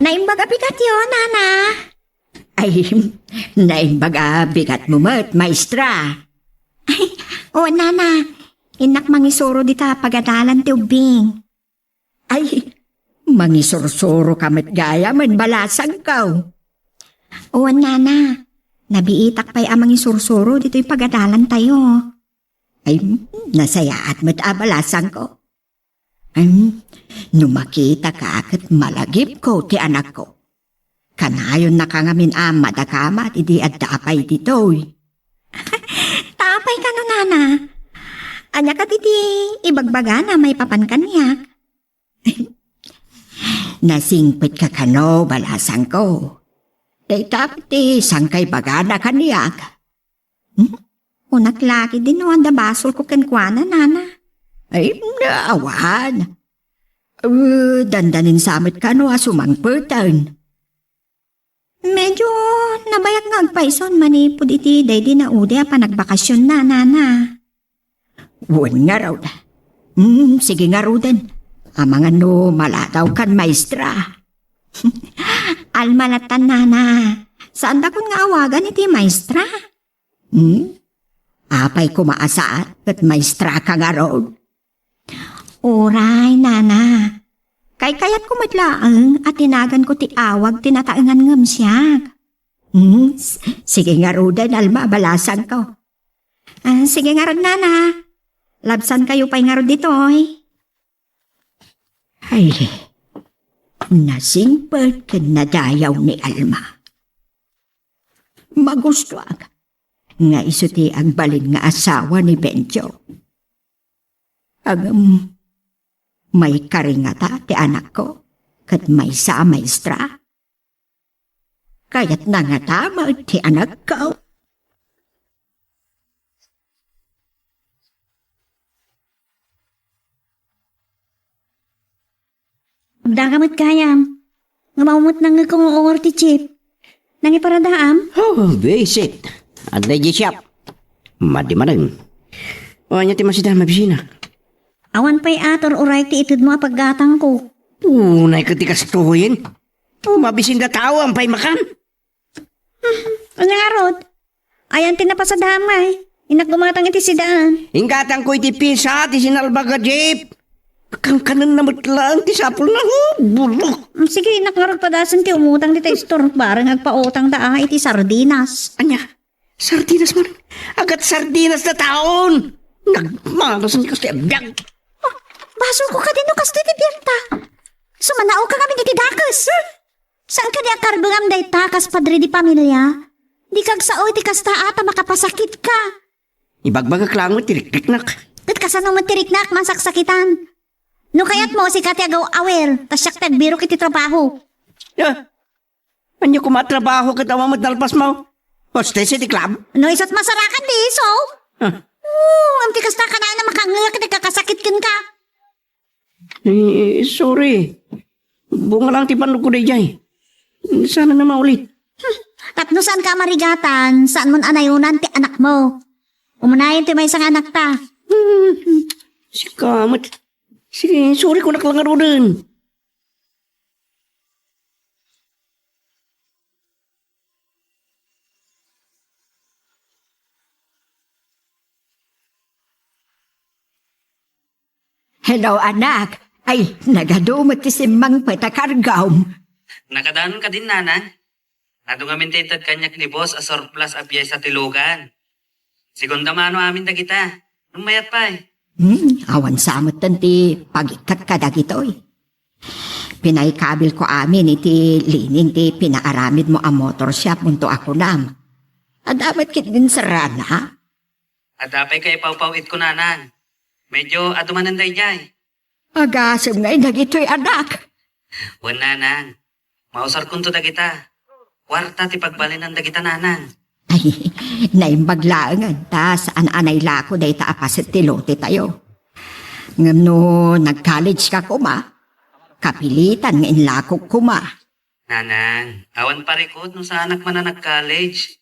Naimbaga bigat yun, nana. Ay, naimbaga bigat mo mat, maestra. O, nana. Inak mangisuro dita pagadalan ti ubing. Ay, mangisursuro ka mat gaya man balasang kaw. O, nana. Nabiitak pa'y amang isursuro dito'y pagadalan tayo. Ay, nasayaat mat abalasang ko. Ay, numakita ka akat malagip ko ti anak ko. Kanayon na kangamin ama da kamat idi at daapay ditoy. Tapay ka no, nana. Anya ka titi, ibagbaga na may papankan niya. Nasingpit ka kano balasang ko. Day tapti sangkay baga na kaniyak. Unak laki din no, anda basol ko kenkwana, nana. Ay, naawan. Dandanin samit ka no sumangpertan. Medyo nabayag nga agpaison manipod iti day di na ude pa nagbakasyon na, nana. Wan nga raw na. Sige nga raw din. Amang ano malataw kan maestra. Almalatan, nana. Saan da kun nga awagan iti maestra? Apay kumaasaat at maestra ka nga raw. Oray, nana. Kay kayat kumatlaang at tinagan ko ti awag tinataangan ngam siya. Sige nga raw din, alma, balasan ko. Sige nga rin, nana. Labsan kayo pa'y nga rin dito, eh. Ay, nasingpet ka na dayaw ni Alma. Magustuhan nga isuti ang balin nga asawa ni Benjo. May karingata ti anak ko, kat may sa maestra. Kaya't nangatama ti anak ko. Magdakamot kayam. Nga maumot nang nga kung ungor ti chip. Nang iparadaam? Oh, visit. Aday di siyap. Madi maring. O, anya ti masida mabisina. Awan pa'y ator uray ti itid mo paggatang ko. Tunay ka ti kastuhin. Mabisin da tao ang pay makan. Ano nga rod? Ayan tinapasadamay. Inak gumatang iti sidaan. Ingkatang ko iti pisa, ti sinalbaga jeep. Kang kanan na matlaan, ti sapul na bulok. Sige, inak nga rod padasan ti umutang dita store. Barang agpautang da iti sardinas. Anya, sardinas man. Agat sardinas na taon. Nagmanasan kasi abiyag. Basol ko ka din no kasto iti biyerta. Sumanao ka kami iti dakas. Saan ka niya karbangam day takas padre di pamilya? Di kag sao iti kasta ata makapasakit ka. Ibagbaga klang mo, tiriknak. Kat kasano mo tiriknak masaksakitan. No kayat mo si Kati agaw awel, tas siyak tagbiro kiti trabaho. Anya kumatrabaho katawa mo talpas mo? Hostess iti club? No isot masarakan di so? Ang tikas na ka na makangyak at kakasakit kin ka. Sorry. Bunga lang ti panlo ko day jay. Sana na maulit. Tapno saan ka marigatan, saan mo anayunan ti anak mo? Umunayin ti may isang anak ta. Si Kamat. Sige, sorry ko naklangaro din. Hello, anak. Ay, nagadumot ti simbang patakargaw. Nakadaan ka din, nana. Nadungamin tintad kanyak ni boss a surplus abiyay sa tilugan. Segunda mano amin da kita. Numayat pa eh. Awan samot tanti pagikat ka dagitoy. Pinaikabil ko amin iti lining ti pinaaramid mo ang motor shop munto ako nam. Adamat kit din sarana. At dapay kay pawpawit ko, nanan. Medyo adumananday jay. Agasam ngay dagitoy anak. Wan, nanan. Mausar kunto da kita. Kwarta ti pagbalinan da kita, nanan. Ay, naimbaglaangan ta saan anay lako day ta apasit tilote tayo. Ngam no nag-college ka kuma, kapilitan nga inlakok kuma. Nanan, awan parikot nung sa anak man na nag-college.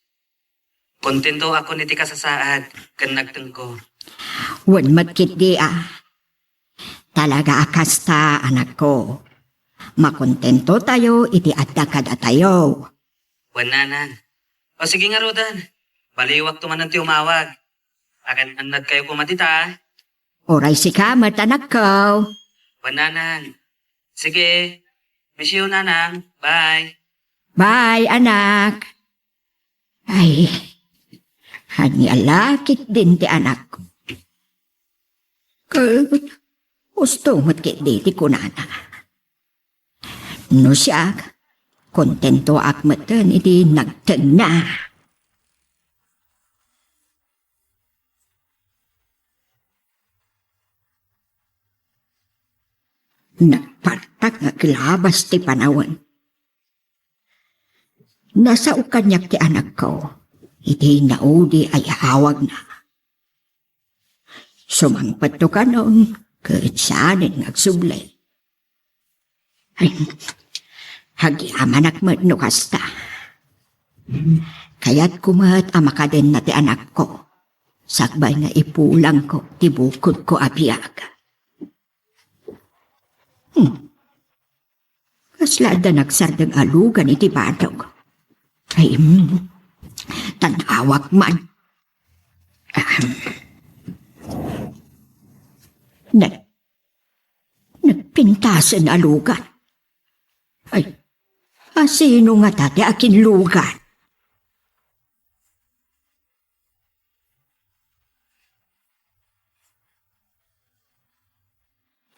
Kontento ako niti kasasaad, kan nagtengko. Wan matkit di ah. Talaga akas ta anak ko. makontento tayo iti adda kada tayo. Wan nanang. O sige nga rodan. Baliwak tumanan ti umawag. Akan anad kayo kumatita. Oray si kamat anak ko. Wan nanang. Sige. Miss you nanang. Bye. Bye, anak. Ay, hanyalakit din ti anak ko. Gusto mo't kit di ti kunana. No siya, kontento akmatan iti nagtag na. Nagpartak nga kilabas ti panawan. Nasa ukanyak ti anak ko, iti naudi ay hawag na. Sumangpat to ka noon, kahit saanin nagsublay. Ay, hagyaman akmat no kasta. Kaya't kumat amakaden na ti anak ko. Sakbay nga ipulang ko, ti bukod ko abiyag. Kaslada nagsardang alugan iti badog. Ay, tanawak man. Nagpintasan alugan. Ay, sino nga tati akin lugan?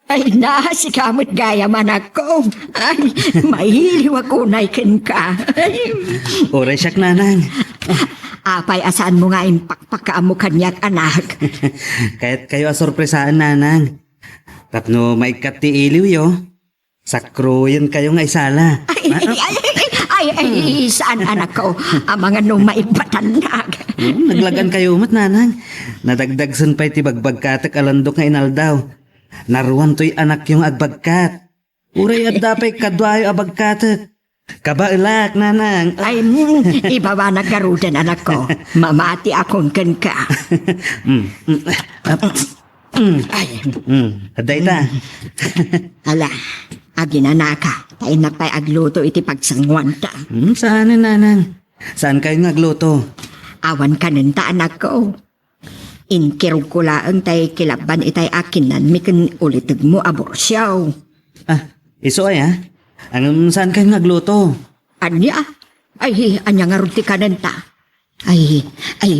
Ay si kamot gaya man ako. Ay, mahiliw ako na ikin ka. Oray siyak nanang. Apay asaan mo nga impakpakaam mo kanyak anak. Kahit kayo asorpresaan nanang. Tapno maikat ti iliw yo. Sakroyan kayo nga isala. Ay, saan anak ko? Ang mga nung maipatanag. Naglagan kayo mat nanang. Nadagdagsan pa iti bagbagkatak alandok nga inaldaw. Naruan to'y anak yung agbagkat. Uray at dapay kadwayo abagkatak. Kabailak, nanang. Ay, iba ba nagkarudan anak ko? Mamati akong kan ka. Ay, Aday ta. ala, aginanaka. Tayo na pa'y agluto iti pagsangwan ta. Saan nanang? Saan kayo nagluto? Awan ka nanta anak ko. Inkirog ko laang tay kilaban itay akinan mikin ulitag mo aborsyaw. Iso ay Ang saan kayo nagluto? Anya? Ay, anya nga ruti ka nanta. Ay,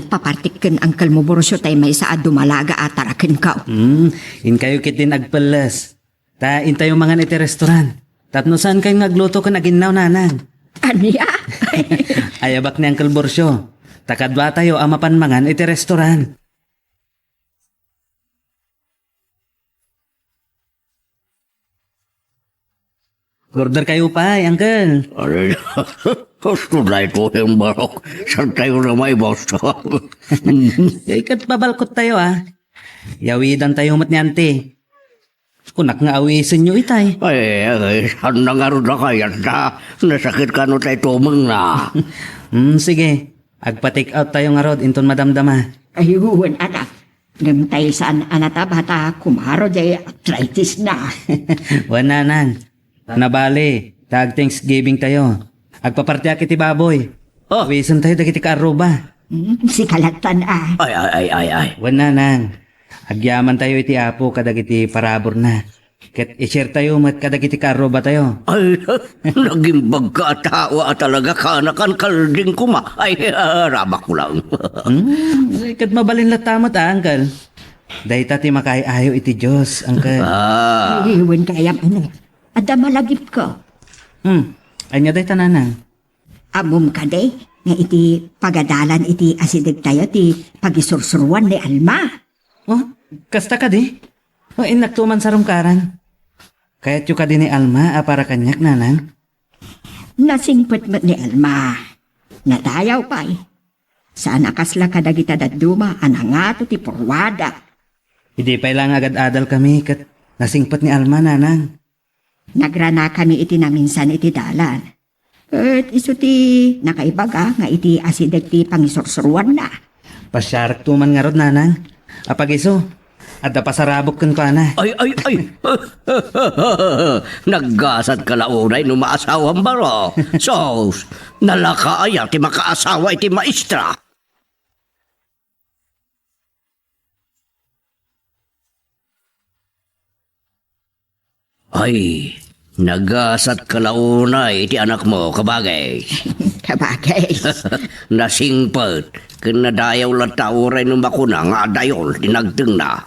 papartikin ang kalmo borsyo tay may saad dumalaga atarakin ka. In kayo kitin agpalas. Ta intayo mga iti restaurant. Tapno saan kayo nagluto ka naginaw nanang? Anya? Ayabak ni Uncle Borsyo. Takadwa tayo amapan mangan iti restaurant. Order kayo pa, Uncle. Aray, gusto na ito yung barok. Saan tayo na may boss? Ikat babalkot tayo Yawidan tayo mat ni ante. Kunak nga awisin nyo itay. Ay, saan na nga rin na kaya na? Nasakit ka no tayo tumang na. Sige. Agpa-take out tayo nga rod inton madamdama. Ayuwan anak. Gamtay saan anata bata kumaro jay arthritis na. Wananan. Nabali. Tag Thanksgiving tayo. Agpapartiak iti baboy. Awisan tayo dagiti kaaruba. Si kalatan Ay. Wananan. Agyaman tayo iti apo kadagiti parabor na. Ket i-share tayo mat kadagiti kaaruba tayo. Ay, naging bagkatawa talaga kanakan kalding kuma. Ay, rabak ko lang. Ket mabalin latamot Uncle. Dahita ti makaayo iti Diyos, Uncle. Iwan kaya anak. Ada malagip ko. Anya dahita nanang. Amom ka de, nga iti pagadalan iti asidig tayo ti pagisursuruan ni Alma. Kasta ka di? Inaktuman sa rumkaran. Kaya't yung ka di ni Alma para kanyak nanang. Nasingpot mo ni Alma. Natayaw pa Sana kasla kadagita daduma anangato ti porwada. Hindi pa ilang agad-adal kami kat nasingpot ni Alma nanang. Nagrana kami iti na minsan iti dalan. At iso ti nakaibaga nga iti asidag ti pangisursuruan na. Pasyarak tuman nga rod nanang. Apag iso, Adda pasarabok kan pa na. Ay. Naggasad ka launay no maasawang baro. Sos, nalakaaya ti makaasawa iti maestra. Ay, nagasat ka launay iti anak mo, kabagay. Kabagay. Nasingpet, kinadayaw lang tauray no makuna nga adayol, tinagteng na.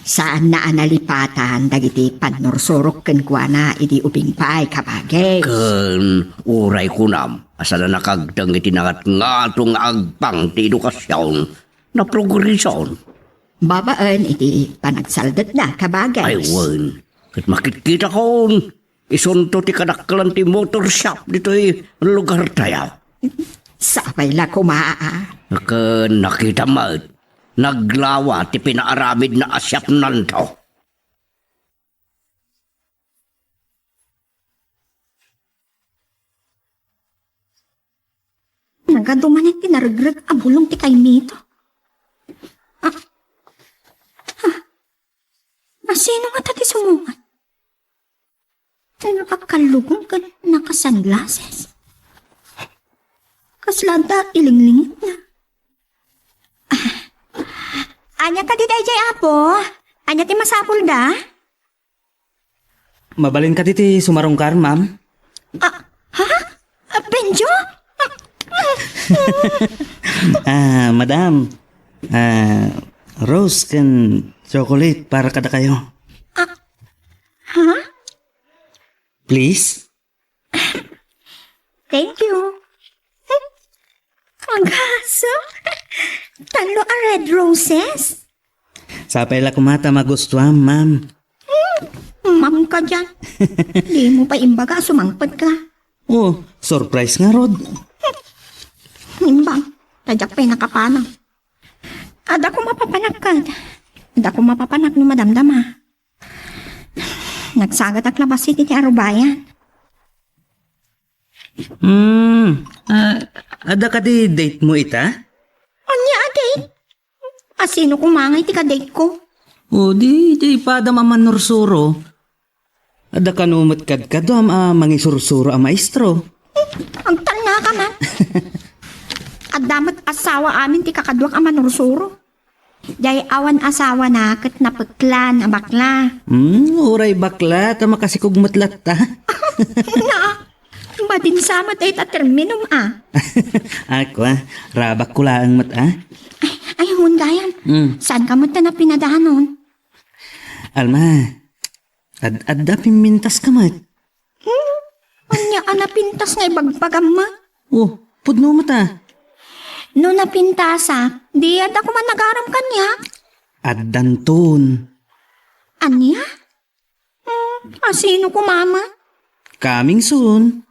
Saan na analipatan dagiti panursurok ken kuana iti ubing pay kabagay. Ken uray kunam, asa na nakagdang iti nangat nga itong agpang ti edukasyon na progresyon. Babaan iti panagsaldat na kabagay. Ay, wen. Kat makikita ko, isunto ti kadaklan ti motor shop dito'y lugar tayo. Sabay la kumaa. Ken nakita mo, naglawa ti pinaaramid na asyat nanto. Nagaduman iti naragrag abulong ti kay Mito. Masino nga tati sumungat? Ay nakakalugong ka naka-sunglasses. Kaslada ilinglingit na. Anya ka di jay apo? Anya ti masapul da? Mabalin ka titi sumarungkar, ma'am. Benjo? Madam. Rose kan chocolate para kada kayo. Please? Thank you. Ang gaso. Talo a red roses. Sapay la kumata magustuhan, ma'am. Ma'am ka dyan. Di mo pa imbaga sumangpad ka. Oh, surprise nga, Rod. Imbang, tadyak pa'y nakapanang. Ada ko mapapanagkad. Ada ko mapapanak no madamdama. Nagsagat ak labas iti ti arubayan. Ada ka di date mo ita? Anya date? Asino kumangay ti ka-date ko? O di padam aman nursuro. Ada ka numot kadkadam mangisursuro a maestro. Ang tanga ka man. At damat asawa amin ti kakadwak ang manursuro. Dahil awan asawa na kat napagklan a bakla. Uray bakla, tama kasi kugmatlat ta. Na, badin samat ay taterminum Ako rabak ko lang mat Ay, hundayan. Saan ka mo na pinadahanon? Alma, adda pimintas ka mat. Anya anapintas nga ibagbagam ma? Oh, pudno mata. No napintasa, di ad ako man nagaram kanya. Addanton. Anya? Asino ko mama? Coming soon.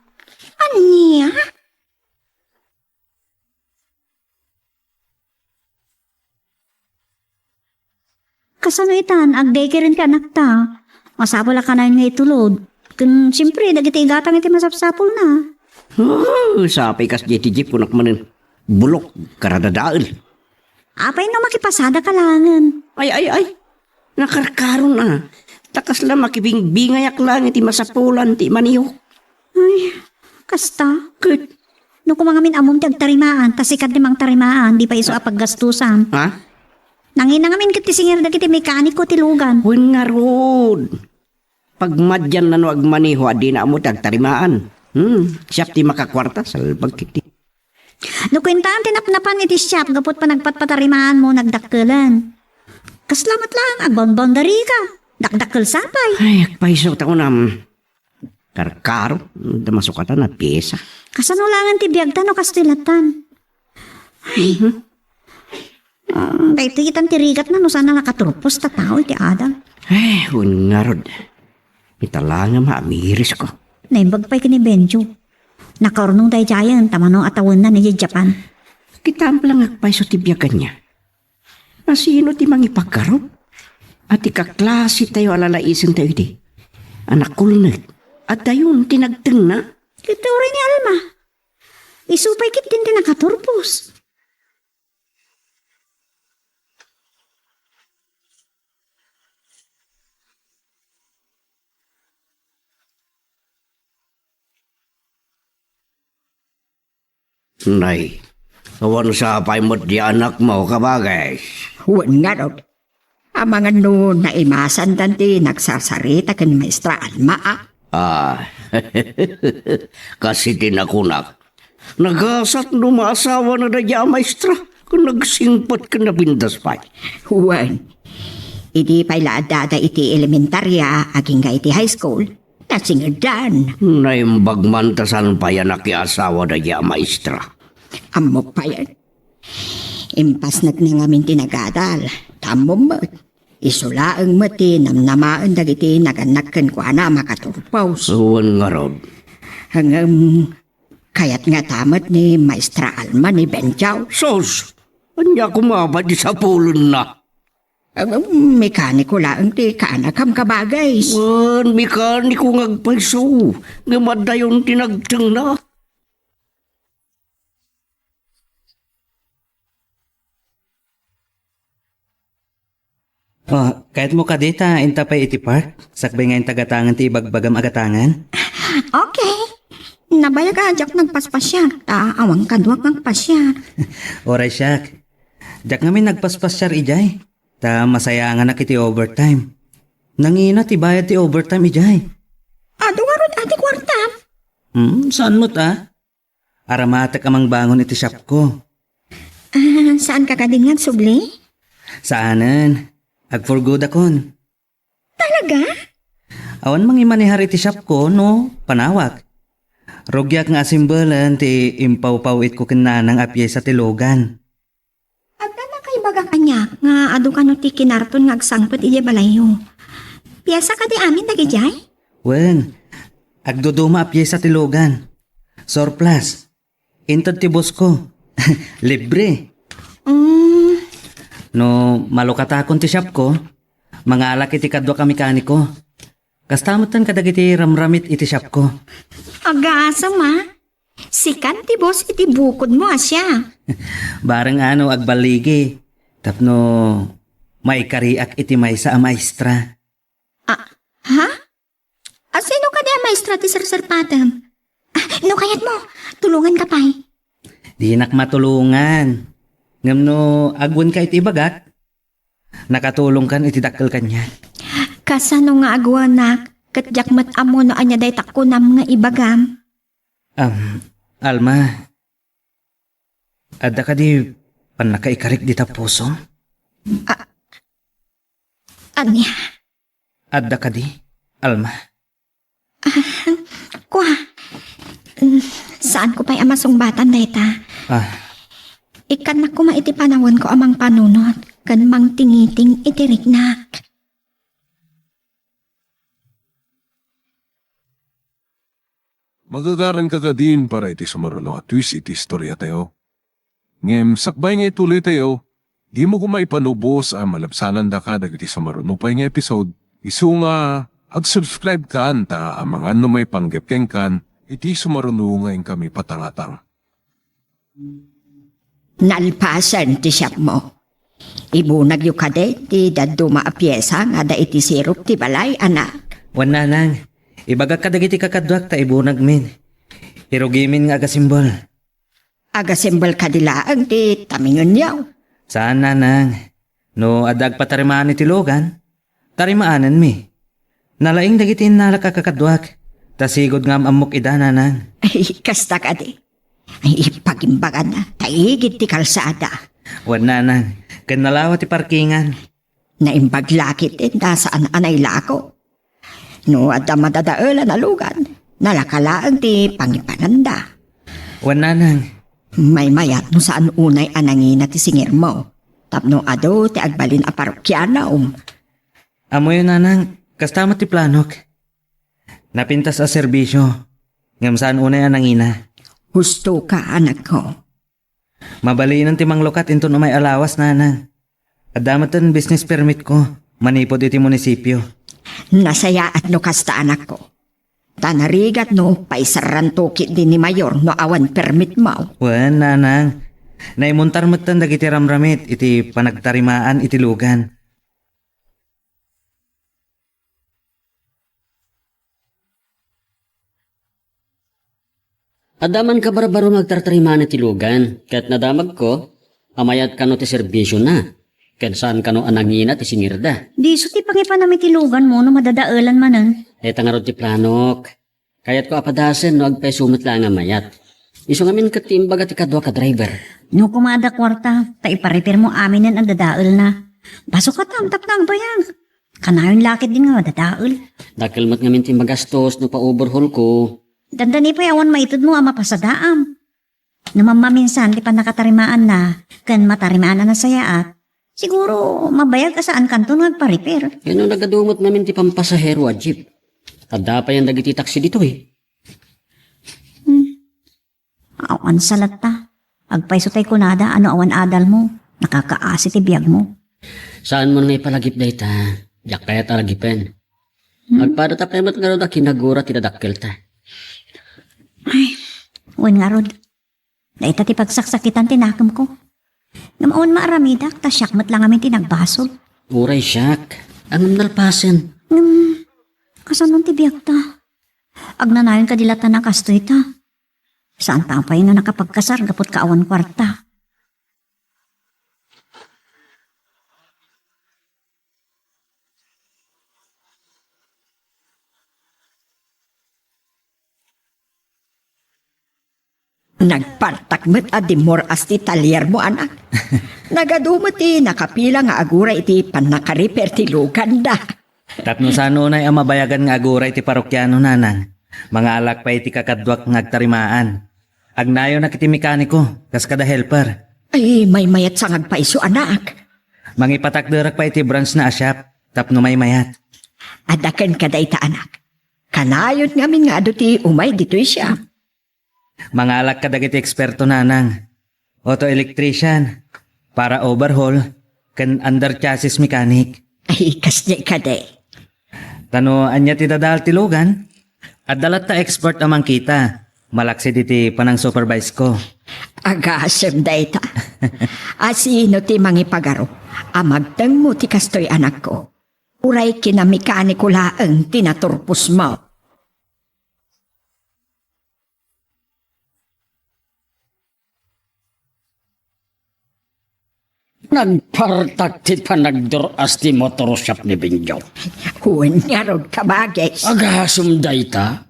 Anya? Kasamitan, agdeke rin ka anak ta. Masapala ka na nga itulod. Kung siyempre, dagiti igatang iti masapsapol na. Sapay kas jetijip kunak manin. Bulok, karadadaal. Apay na makipasada kalangan. Ay. Nakarkaron na. Takas lang makibing-bingayak lang iti masapulan ti maniyok. Ay, kasta. Kut. No kumangamin amom ti agtarimaan, tasikat ni mang tarimaan, di pa iso apaggastusan. Ha? Nanginangamin kiti singir da kiti mekaniko ti lugan. Huwag nga rod. Pagmadyan na no agmaniho, adi na mo tagtarimaan. Siyap ti makakwarta, salbag kiti. No kwentaan tinapnapan iti siyap, gapot pa nagpatpatarimaan mo, nagdakkelan. Kaslamat lang, agbon-bondari ka. Dakdakkel sapay. Ay, agpaisot ako nam. Karkaro, damasukatan na pyesa. Kasanulangan ti biyagtan o kastilatan. Ay. Dahil tigitan tirigat na no sana nakaturpos ta tao iti Adam. Ay, huwag nga rod. Italanga maamiris ko. Naimbag pa'y kini Benjo. Nakarunong tayo jayan, tamanong atawin na ni Japan. Kitamplang agpaisot ti biyagan niya. Nasino ti mangipagkarot? At ikaklase tayo alalaisin tayo di. Anak kulnet. At dayon tinagteng na. Kito rin ni Alma. Isupay kit din din nakaturpos. Nay, awan sa apay mo't di anak mo kabagay. Huwag nga raw. Ang mga no na imasan danti nagsasarita kan Maestra Alma Ah, kasi tinakunak. Nagasat numaasawa na daya maestra kung nagsingpat ka na bindas pa. Huwag. Idi pa'y laadada iti elementarya aging nga iti high school. Nasingadan. Naimbagmantasan pa yan asawa daya maestra. Amo pa yan. Impas nagnangamin tinagadal. Tamo mo. Isulaang mati namnamaan dagiti naganakan ko na makaturpaws. Suwan nga rod. Hanggang kaya't nga tamat ni Maestra Alma ni Benjaw. Sos, anya kumabad sa pulon na. Mekaniko lang ti kaanakam kabagay. Wan, mekaniko ngagpaiso. Gamadayon tinagtang na. Oh, kahit mo kadita, inta pa iti park. Sakbay nga yung tagatangan ti bagbagam agatangan. Okay. Nabayag ajak nagpaspasya. Awang kadwak ng pasya. Oray siyak. Jak ngamin nagpaspasyar ijay. Ta masaya nga na kiti overtime. Nangina ti bayad ti overtime ijay. Aduwarod ati kwarta. Saan mo ta? Aramatek amang bangon iti shop ko. Saan ka kadingan, subli? Saanan? Ag for good akon. Talaga? Awan mang imanihar iti shop ko, no? Panawak. Rogyak nga simbolan ti impaw-pawit ko kinanang apye sa tilogan. Agda na kay baga kanya, nga adu ka no ti kinarton nga agsangpot iya balayo. Piyasa ka di amin dagijay? Wen, agduduma apye sa tilogan. Surplus. Intod ti boss ko. Libre. No, malukatakon ti shop ko, mga alak iti kadwa ka mekaniko. Kastamutan kadagiti ramramit iti shop ko. Agasa ma. Sikan ti boss iti bukod mo asya. Bareng ano agbaligi. Tapno may kariak iti maysa a maestra. Ha? Sino ka di maestra ti Sir Patem? No kayat mo, tulungan ka pa'y. Di nak matulungan. Ngam no agwan ka iti bagat. Nakatulong kan iti dakkel kanya. Kasano nga agwanak, katjak mat amo no anya day takunam nga ibagam. Alma. Adda ka di panakaikarik di tapuso? Anya? Adda ka di, Alma. Kwa? Saan ko pa'y amasumbatan dayta? Ikan na kuma iti panawon ko amang panunot, kan mang tingiting itirik na. Magagaran ka din para iti sumaralo at twist iti istorya tayo. Ngem, sakbay nga ituloy tayo, di mo kumaipanubos ang malabsanan da ka dagiti sumaralo pa nga episode. Isu nga, ag-subscribe ka ta ang mga ano may panggepkeng kan, iti sumaralo nga kami patangatang. Nalpasan ti siyap mo. Ibunag yu kade ti daduma a pyesa nga da iti sirup ti balay anak. Wan nanang, ibagak kadagiti kakadwak ta ibunag min. Irugimin nga agasimbol. Agasimbol kadilaang ti tamingon yaw. Saan nanang? No adag patarimaan iti logan, tarimaanan mi. Nalaing dagiti nalakakakadwak, tasigod ngam amok ida nanang. Ay, kasta ka di. Ay, ipagimbagan na. Taigit ti kalsada. Wan nanang, kanalawa ti parkingan. Naimbaglakit din da saan anay lako. No, at madadaela na lugan. Nalakalaan ti pangipananda. Wan nanang, May mayat no saan unay anangina ti singir mo. Tapno ado ti agbalin a parokyana amoy nanang, kastama ti planok. Napintas a serbisyo, ngam saan unay anangina. Husto ka anak ko. Mabalinan ti manglokat into no may alawas nanang. Adamatan business permit ko, manipod iti munisipyo. Nasaya at no kasta anak ko. Tanarigat no paisaran tokit din ni Mayor no awan permit mo. Wan nanang, naimuntar matan dagiti ramramit iti panagtarimaan iti lugan. Adaman ka barbaro magtartariman ti lugan, ket nadamag ko, amayat kano ti serbisyo na, ket saan kano anangina ti sinirda. Di so ti pangipanami ti lugan mo no madadaalan manan. Eta nga ro ti planok, kayat ko apadasen no agpesumit lang amayat. Iso ngamin katimbag at ikadwa ka driver. No kumada kwarta, ta iparipir mo aminan ang dadaal na. Baso ka tamtap na ang bayang. Kanayon lakit din nga madadaal. Dakilmat ngamin ti magastos no pa-overhaul ko. Dandani pa yawan maitod mo ama pasadaam. Namamaminsan di pa nakatarimaan na, kan matarimaan na nasayaat. Siguro mabayag ka saan kanto nagparipir. Yan ang nagadumot namin ti pampasahero a jeep. Tanda pa yan dagiti taxi dito eh. Awan salat ta. Agpaiso tay kunada ano awan adal mo. Nakakaasi ti biyag mo. Saan mo nga ipalagip day ta? Yak kaya talagipen. Agpada ta pemat nga ro da kinagura tinadakkel ta. Uwan nga rod. Daita ti pagsaksakitan tinakam ko. Namaon maaramidak, ta syakmat lang amin tinagbasol. Uray siyak. Ang nalpasen. Kasanon ti biyag ta. Agnanayon ka dilata na kastoy ta. Saan tapay nga nakapagkasar gapot kaawan kwarta. Nagpartakmet adi more as ti talyer mo, anak. Nagadumot ti nakapila nga agura iti panakariper ti lugan da. Tapno sa nunay ang mabayagan nga agura iti parokyano nanang. Mga alak pa iti kakadwak ng agtarimaan. Agnayo na kiti mekaniko, kas kada helper. Ay, may mayat sang agpaiso, anak. Mangipatakderak pa iti branch na asyap, tapno may mayat. Adakan ka da ita, anak. Kanayot ngamin nga ado ti umay dito'y siya. Mga alak ka dagiti eksperto nanang. Auto electrician, para overhaul, kan under chassis mechanic. Ay, kasdi ka de. Tano, anya ti dadal ti lugan? At dalat ta expert amang kita. Malaksi diti panang supervise ko. Agasem da ita. Asino ti mangipagaro. Amagtang mo ti kastoy anak ko. Uray kinamikaniko laang tinaturpos mo. Nagpartak ti panagdur as ti motor shop ni Bingyo. Huwag nga rod kabagay. Agasum day ta?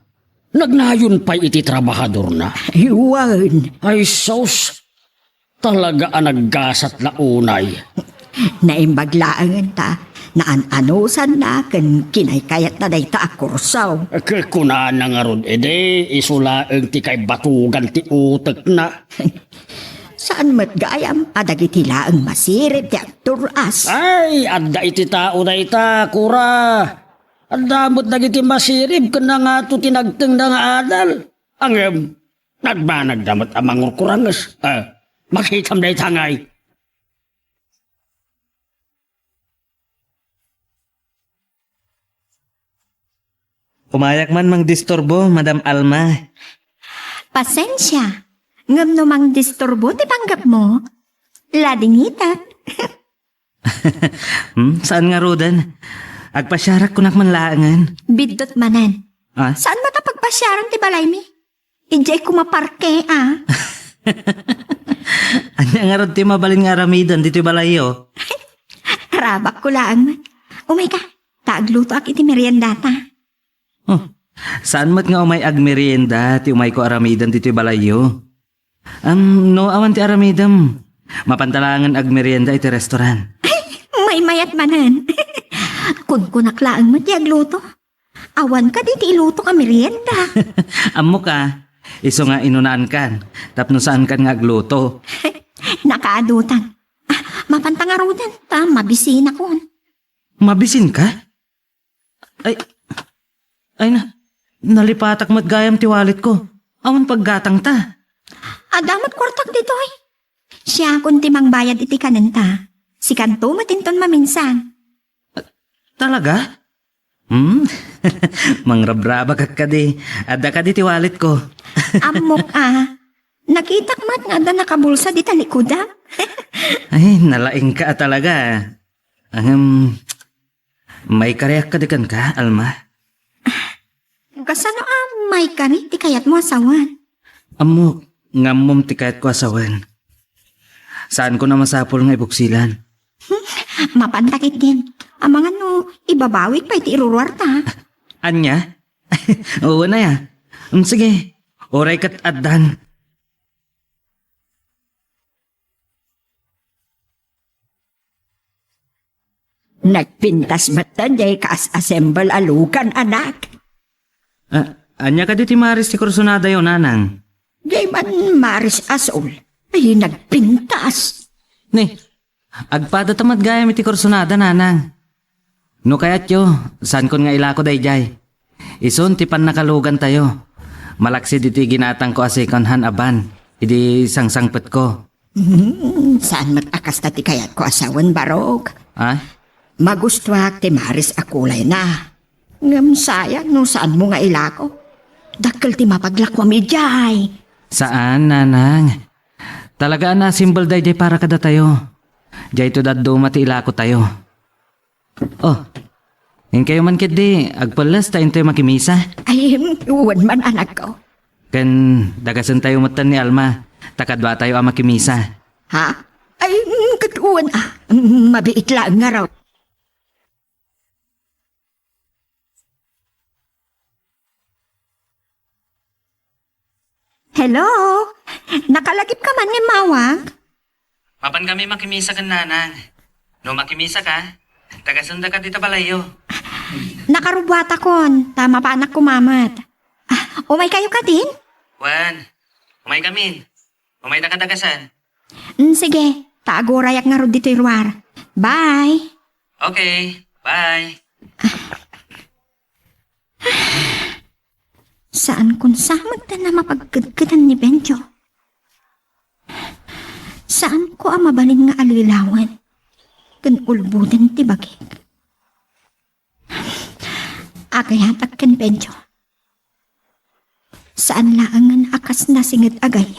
Nagnayon pa iti trabahador na. Iwan. Ay sos, talaga ang naggasat na unay. Naimbaglaangan ta. Naan-anusan na kan kinaykayat na day ta akursaw. Kunaan na nga ron, ede, isulaang ti kay batugan ti utek na. Saan mat gayam adagiti laang masirip ti akturas. Ay, adda iti tao na ita, kura. Adamot na iti masirip, kena nga ito tinagteng na nga adal. Ang nagmanagdamot ang mangurkurangas. Makitam na itangay. Umayak man mang disturbo, Madam Alma. Pasensya. Ngam no mang disturbo ti panggap mo. Ladingitat. Saan nga rodan? Agpasyarak kunak man laangan. Bidot manan. Ah? Saan matapagpasyaran ti balay mi? Ijay kumaparke ah. Anya nga rod ti mabalin nga aramidan dito balayo. Rabak ko lang man. Umay ka. Taagluto ak iti merienda ta. Oh, saan mat nga umay agmerienda ti umay ko aramidan dito balayo? No awan ti aramidam. Mapantalangan agmerienda iti restoran. May mayat manan. Kun kunaklaan mo ti agluto. Awan ka di ti iluto ka merienda. Ammo ka, iso nga inunaan kan. Tapno saan kan nga agluto. Nakaadutan. Mapantangarutan ta, mabisin ako. Mabisin ka? Ay na, nalipatak mat gayam ti wallet ko. Awan paggatang ta. Adamot kwartak dito eh. Siya kun timang bayad iti kanenta. Si kanto matinton maminsan. Talaga? Mangrabraba ka di. Adda ka di ti wallet ko. Amok Nakitak mat nga da nakabulsa di talikuda. Ay, nalaing ka talaga. May kareak ka dikan ka, Alma? Kasano may kari ti kayat mo asawan. Amo, ngamom ti kahit ko asawan. Saan ko na masapol nga ibuksilan? Mapantakit din. Ang mga ibabawit pa iti iruruarta. Anya? Oo na ya. Sige, oray kat addan. Nagpintas matan jay kaas-assemble alukan, anak. Anya ka diti maris ti kursunada yun, nanang. Jay man maris asol. Ay, nagpintas. Ni, agpada tamad gaya mi ti kursunada, nanang. No kayat yo, saan kon nga ilako day jay? Ison ti pan nakalugan tayo. Malaksi diti ginatang ko a second hand aban. Idi sangsangpet ko. Saan matakas na ti kayat ko asawan, Barok? Ha? Magustuhak ti maris akulay na. Ngam sayang no saan mo nga ilako. Dakkel ti mapaglakwa mi jay. Saan, nanang? Talaga na simbol day jay para kada tayo. Jay to daddo mati ilako tayo. Oh, yung kayo man kidi, agpalas tayo tayo makimisa. Ay, uwan man anak ko. Kan dagasan tayo matan ni Alma. Takadwa tayo ang makimisa. Ha? Ay, katuwan mabiit lang nga raw. Hello? Nakalagip ka man ni Mawag? Mapan kami makimisa kan nanang. No makimisa ka, tagasanda ka dito balayo. Nakarubwata kon. Tama pa anak kumamat. Umay kayo ka din? Wan, umay kami. Umay na kadagasan. Sige, taagorayak nga ro dito irwar. Bye! Okay, bye. Saan kun samag na mapagkadkadan ni Benjo? Saan ko ang mabalin nga alilawan? Kan ulbudan ti bagik. Agayatak kan Benjo. Saan laangan akas na singit agay?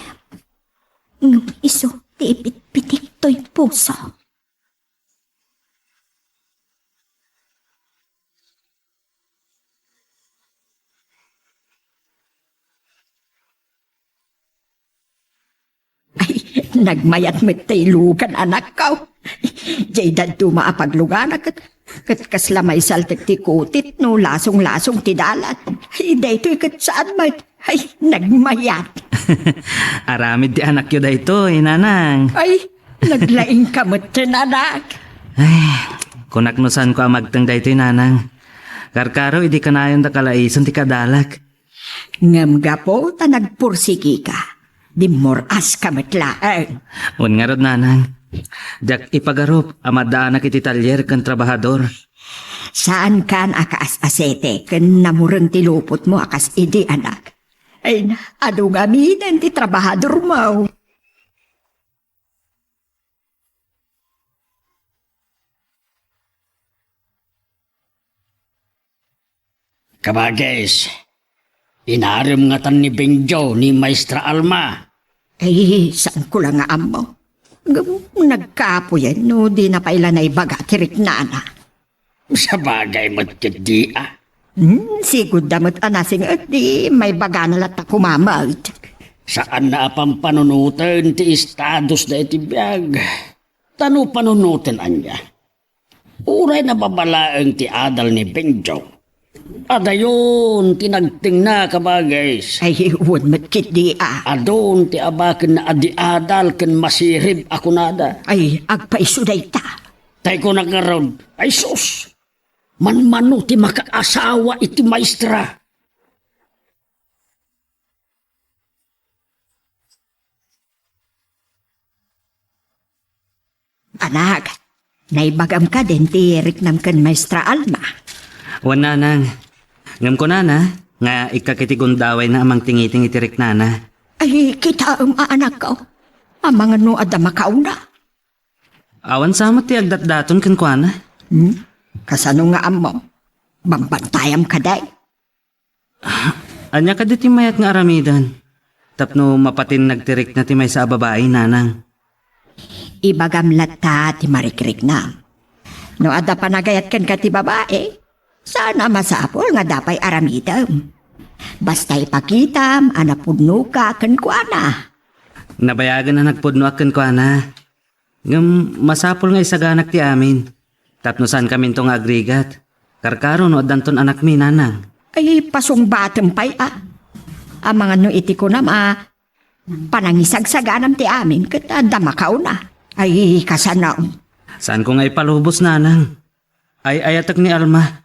Ngam iso ti ipit-pitik to'y puso. Nagmayat met taylukan anak ko. Jay dadto maapaglugan kat kaslamay saltek ti kutit no lasong-lasong ti dalat. Ay, daytoy kat saan mat. Ay, nagmayat. Aramid ti anak yo dayto, nanang. Ay, naglaing kamot tin anak. Ay, kunaknusan ko ang magtang dayto, nanang. Karkaro, idi ka na yung dakalaison ti kadalak. Ngam gapo ta nagpursigi ka. Di moras kamot laang. Un nga rod, nanang. Jak ipagarup, amadaan na kiti talyer kan trabahador. Saan kan akas asete ken namureng ti lupot mo akas idi anak. Ay na, adong aminan ti trabahador mo. Kabagis, inarim nga tan ni Benjo ni Maestra Alma. Ay, saan ko lang nga amo? Nagkapo yan, no di na paila na ibaga tirik na na. Sa bagay magkadi ah. Sigod damot anasing at di may baga na lata kumamalt. Saan na apang panunutan ti estados na itibiyag? Tano panunutan anya? Uray na babalaang ti adal ni Benjo. Adayon, tinagting na kabagay. Ay, huwag matkit di Adon, ti abakin na adi-adal ken masirib ako nada. Ay, agpaisuday ta. Tay ko nagkaroon, ay sus! Manmano ti makaasawa iti maestra. Anak, naibagam ka din ti riknam kan Maestra Alma. Wan, nanang. Ngam ko, nana, nga ikakitigunddaway na amang tingiting itirik, nana. Ay, kita anak ko. Ang mga no adama kauna. Awan sama ti agdat-daton kan kuana. Kasano nga amo? Bambantayam ka day. Anya ka di ti mayat nga aramidan. Tapno mapatin nagtirik na ti may sa babae, nanang. Ibagam lata ti marikrik na. No ada panagayat kan ka ti babae, sana masapol nga dapay aramidam. Basta ipakitam, anapudno ka kan kuana. Nabayagan na nagpudno akin ko ana. Ngam masapol nga isaganak ti amin. Tapno saan kami tong agrigat. Karkaro no danton anak mi nanang. Ay, pasong batang pay Ang mga no iti ko panangisagsaganam ti amin, kat damakaw na. Ay, kasanaon. Saan ko nga ipalubos nanang? Ay ayatak ni Alma.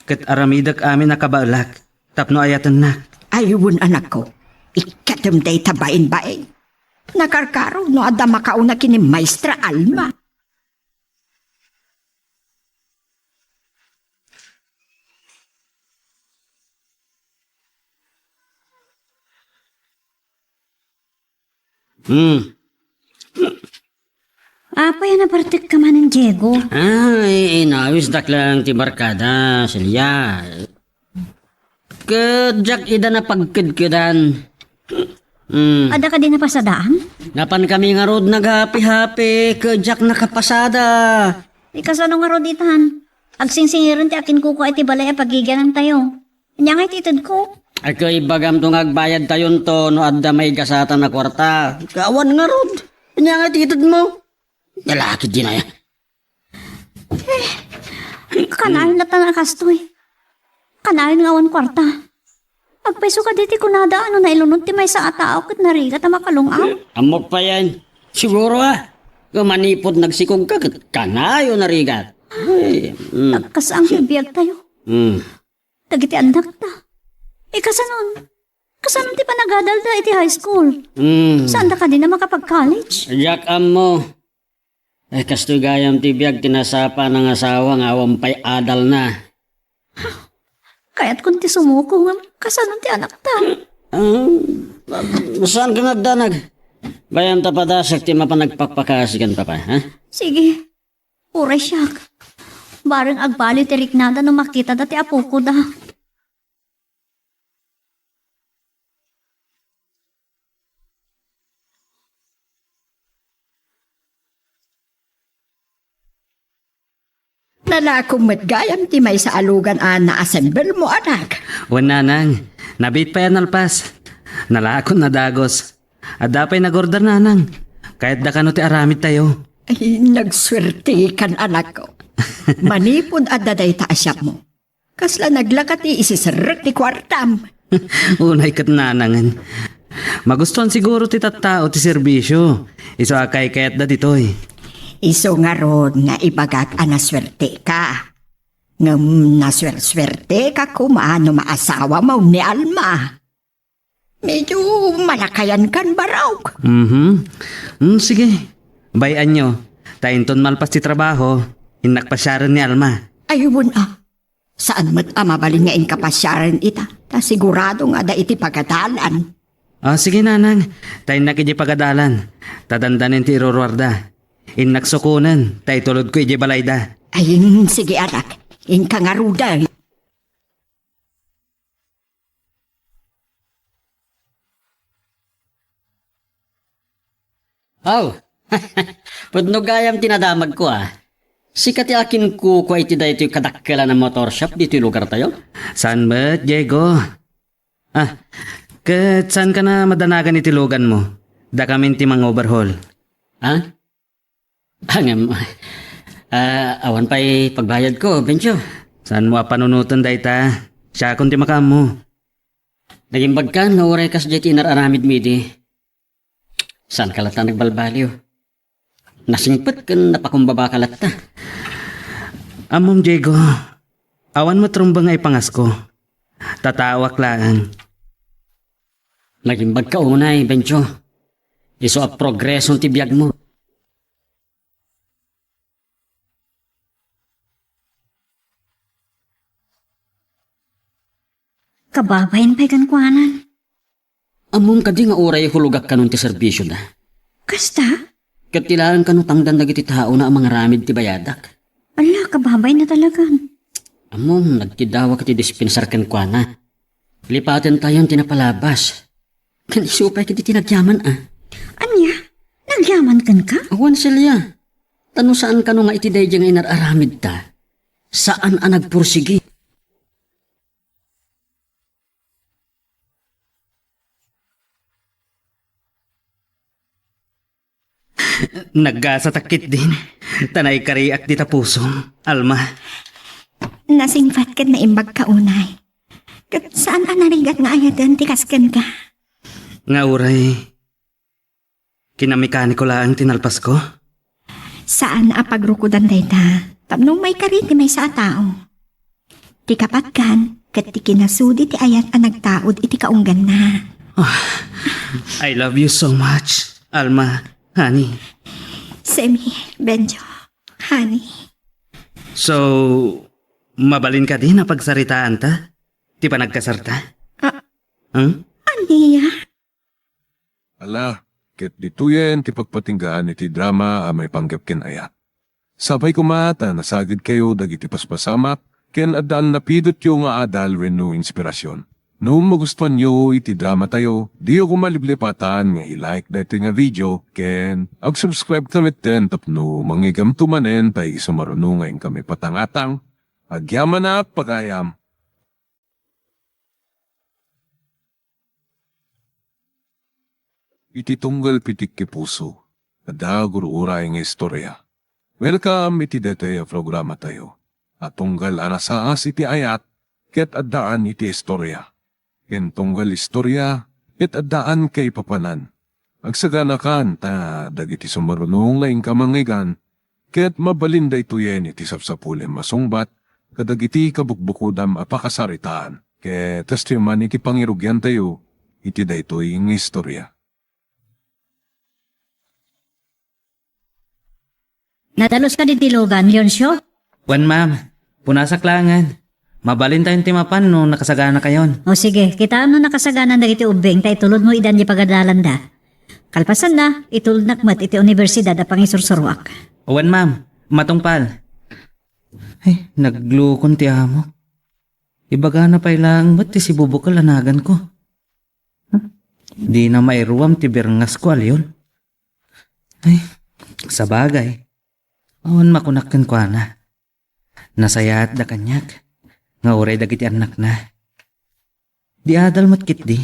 Kat aramidak amin nakabaalak. Tapno ayatan na. Ayun anak ko, ikatum day tabain-bain. Nakarkaro no damakaw na kini Maestra Alma. Apa yan nabartik ka man ng Diego? Ay, inawis daklang ti barkada, Silya. Kadyak ida na pagkidkidan. Ada ka din na pasadaan? Napan kami nga rod naghapi-hapi, kadyak nakapasada. Ikasano nga roditan. Agsingsingiran ti akin kuko ay ti balay pagiganan tayo. Kanya nga ititid ko. Ay kay bagam tong agbayad tayon to no adda may gasatan na kwarta. Kawan nga rod. Kanya nga titid mo. Lalaki din na yan. Kanayon na tanakastoy. Kanayon nga awan kwarta. Agpeso ka diti kunada ano na ilunod ti may sa atao kat narigat na makalungaw. Amok pa yan. Siguro Kumanipod nagsikog ka, kanayo narigat. Ay, Nagkasaang bibiyag tayo. Tagiti andak ta. Kasanon? Kasanon ti panagadal da iti high school? Saan da ka din na makapag-college? Yak mo. Kastoy gayam ti biyag tinasapa ng asawa nga wampay adal na. Kaya't kung ti sumuko nga, kasanon ti anak ta. Saan ka nagdanag? Bayam ta padasak ti mapanagpakpakasigan pa ha? Sige. Uray siyak. Barang agbali ti riknada no makita dati apo ko da. Lalakong matgayam ti may sa alugan na assemble mo anak. Wananang, nabit pa yan alpas. Nalakon na dagos. At dapay nag-order nanang. Kahit da kano ti aramid tayo. Ay, nagswerte kan anak ko. Manipod at daday taasyap mo. Kasla naglakati isisarek ti kwartam. Unay kat nanangan. Magustuhan siguro ti tattao ti serbisyo. Iso akay kayat da ditoy. Iso nga ron nga ibagak anaswerte ka. Ngam naswerte ka kumano maasawa mo ni Alma. Medyo malakayan kan baraw. Sige. Bayan nyo. Tainton malpas ti trabaho. Inakpasyaran ni Alma. Ayun Saan mo't mabalin nga inkapasyaran ita? Ta sigurado nga da iti pagadalan. Sige nanang. Tayo nakiji pagadalan. Tadandanin ti irorwarda. Inaksukunan. Tayo tulod ko iji balayda. Ayun, sige anak. Inkangaruda. Pudno gayam tinadamag ko Sikat ti akin ko iti da ito kadakkala ng motor shop dito yung lugar tayo. Saan ba, Diego? Saan ka na madanagan itilugan mo? Da kami ti mang overhaul. Awan pa'y pagbayad ko, Bencho. Saan mo panunutan da ita? Siya kung ti makam mo. Naging bagkan nga uray kas jeti nararamid midi. Saan kalata nagbalbaliw? Nasingpet kan napakumbaba kalata. Amom, Diego. Awan mo trumba nga ipangasko. Tatawak lang. Naging bagkaunay, Bencho. Iso a progresong tibiyag mo. Kababayan pa'y kankwanan. Amom ka di nga uray hulugak kanun ti serbisyo da. Kasta? Katilaan kanutang dandag iti tao na ang mga ramid ti bayadak. Ala, kababay na talagan. Amom, nagtidawa ka ti dispensar kan kwa na. Lipatin tayong tinapalabas. Kanisupay ka ti tinagyaman Anya? Nagyaman kan ka? Awan silya. Tano saan ka nga iti day nga inararamid ta? Saan nagpursigi? Naggasatakit din. Tanay kariak di tapuso. Alma, Nasingfat kat na imbag ka unay. Kat saan narigat nga ayatan ti kasken ka? nga uray. Kinamikaniko lang tinalpas ko. Saan apagrukudan dayta? Tapnong may kariti may sa tao. Ti kapatkan, kat ti kinasudi ti ayat ang nagtaod iti kaunggan na. I love you so much. Alma, honey. Semi, Benjo, honey. So, mabalin ka din na pagsaritaan ta? Di pa nagkasarta? Hmm? Aniya? Ala, ket dituyen ti pagpatinggaan iti drama a may panggap ken ayat. Sabay kumata nasagid kayo dagiti paspasamak ken addaan napidot yung nga adal wenno inspirasyon. No magustuhan nyo iti drama tayo, di ako maliblipatan nga i-like dati nga video ken ag-subscribe kami ten tapno mangigam tumanen tay sumaruno ngayon kami patangatang agyaman na pagayam. Iti tunggal pitik ki puso, ada guruuray nga istorya. Welcome iti dete a programa tayo. At tunggal anasaas iti ayat, ket addaan iti istorya. Ken tunggal istorya, ket addaan kay papanan. Agsaganakan ta dagiti sumarunong laing kamangigan, ket mabalinda ituyen iti sapsapulim masungbat, kadagiti kabukbukudam apakasaritaan. Ket testiman iti pangirugyan tayo, iti daytoy nga istorya. Natalos ka din tilugan, Leoncio? Wan ma'am, punasaklangan. Mabalin tayong timapan no nakasagana kayon. O sige, kita ano nakasaganan na iti ubeng, tay tulod mo idan di pagadalan da. Kalpasan na, itulod nakmat iti universidad a pangisursuruak. Wan ma'am, matungpal. Ay, naglukon ti amo. Ibaga na pa ilang ba't ti si bubukal anagan ko? Di na mairuwam ti birngas ko alyon. Ay, sa bagay. Awan makunakkan ko na. Nasayat da kanyak. Nga uray dagiti anak na. Di adal matkit di.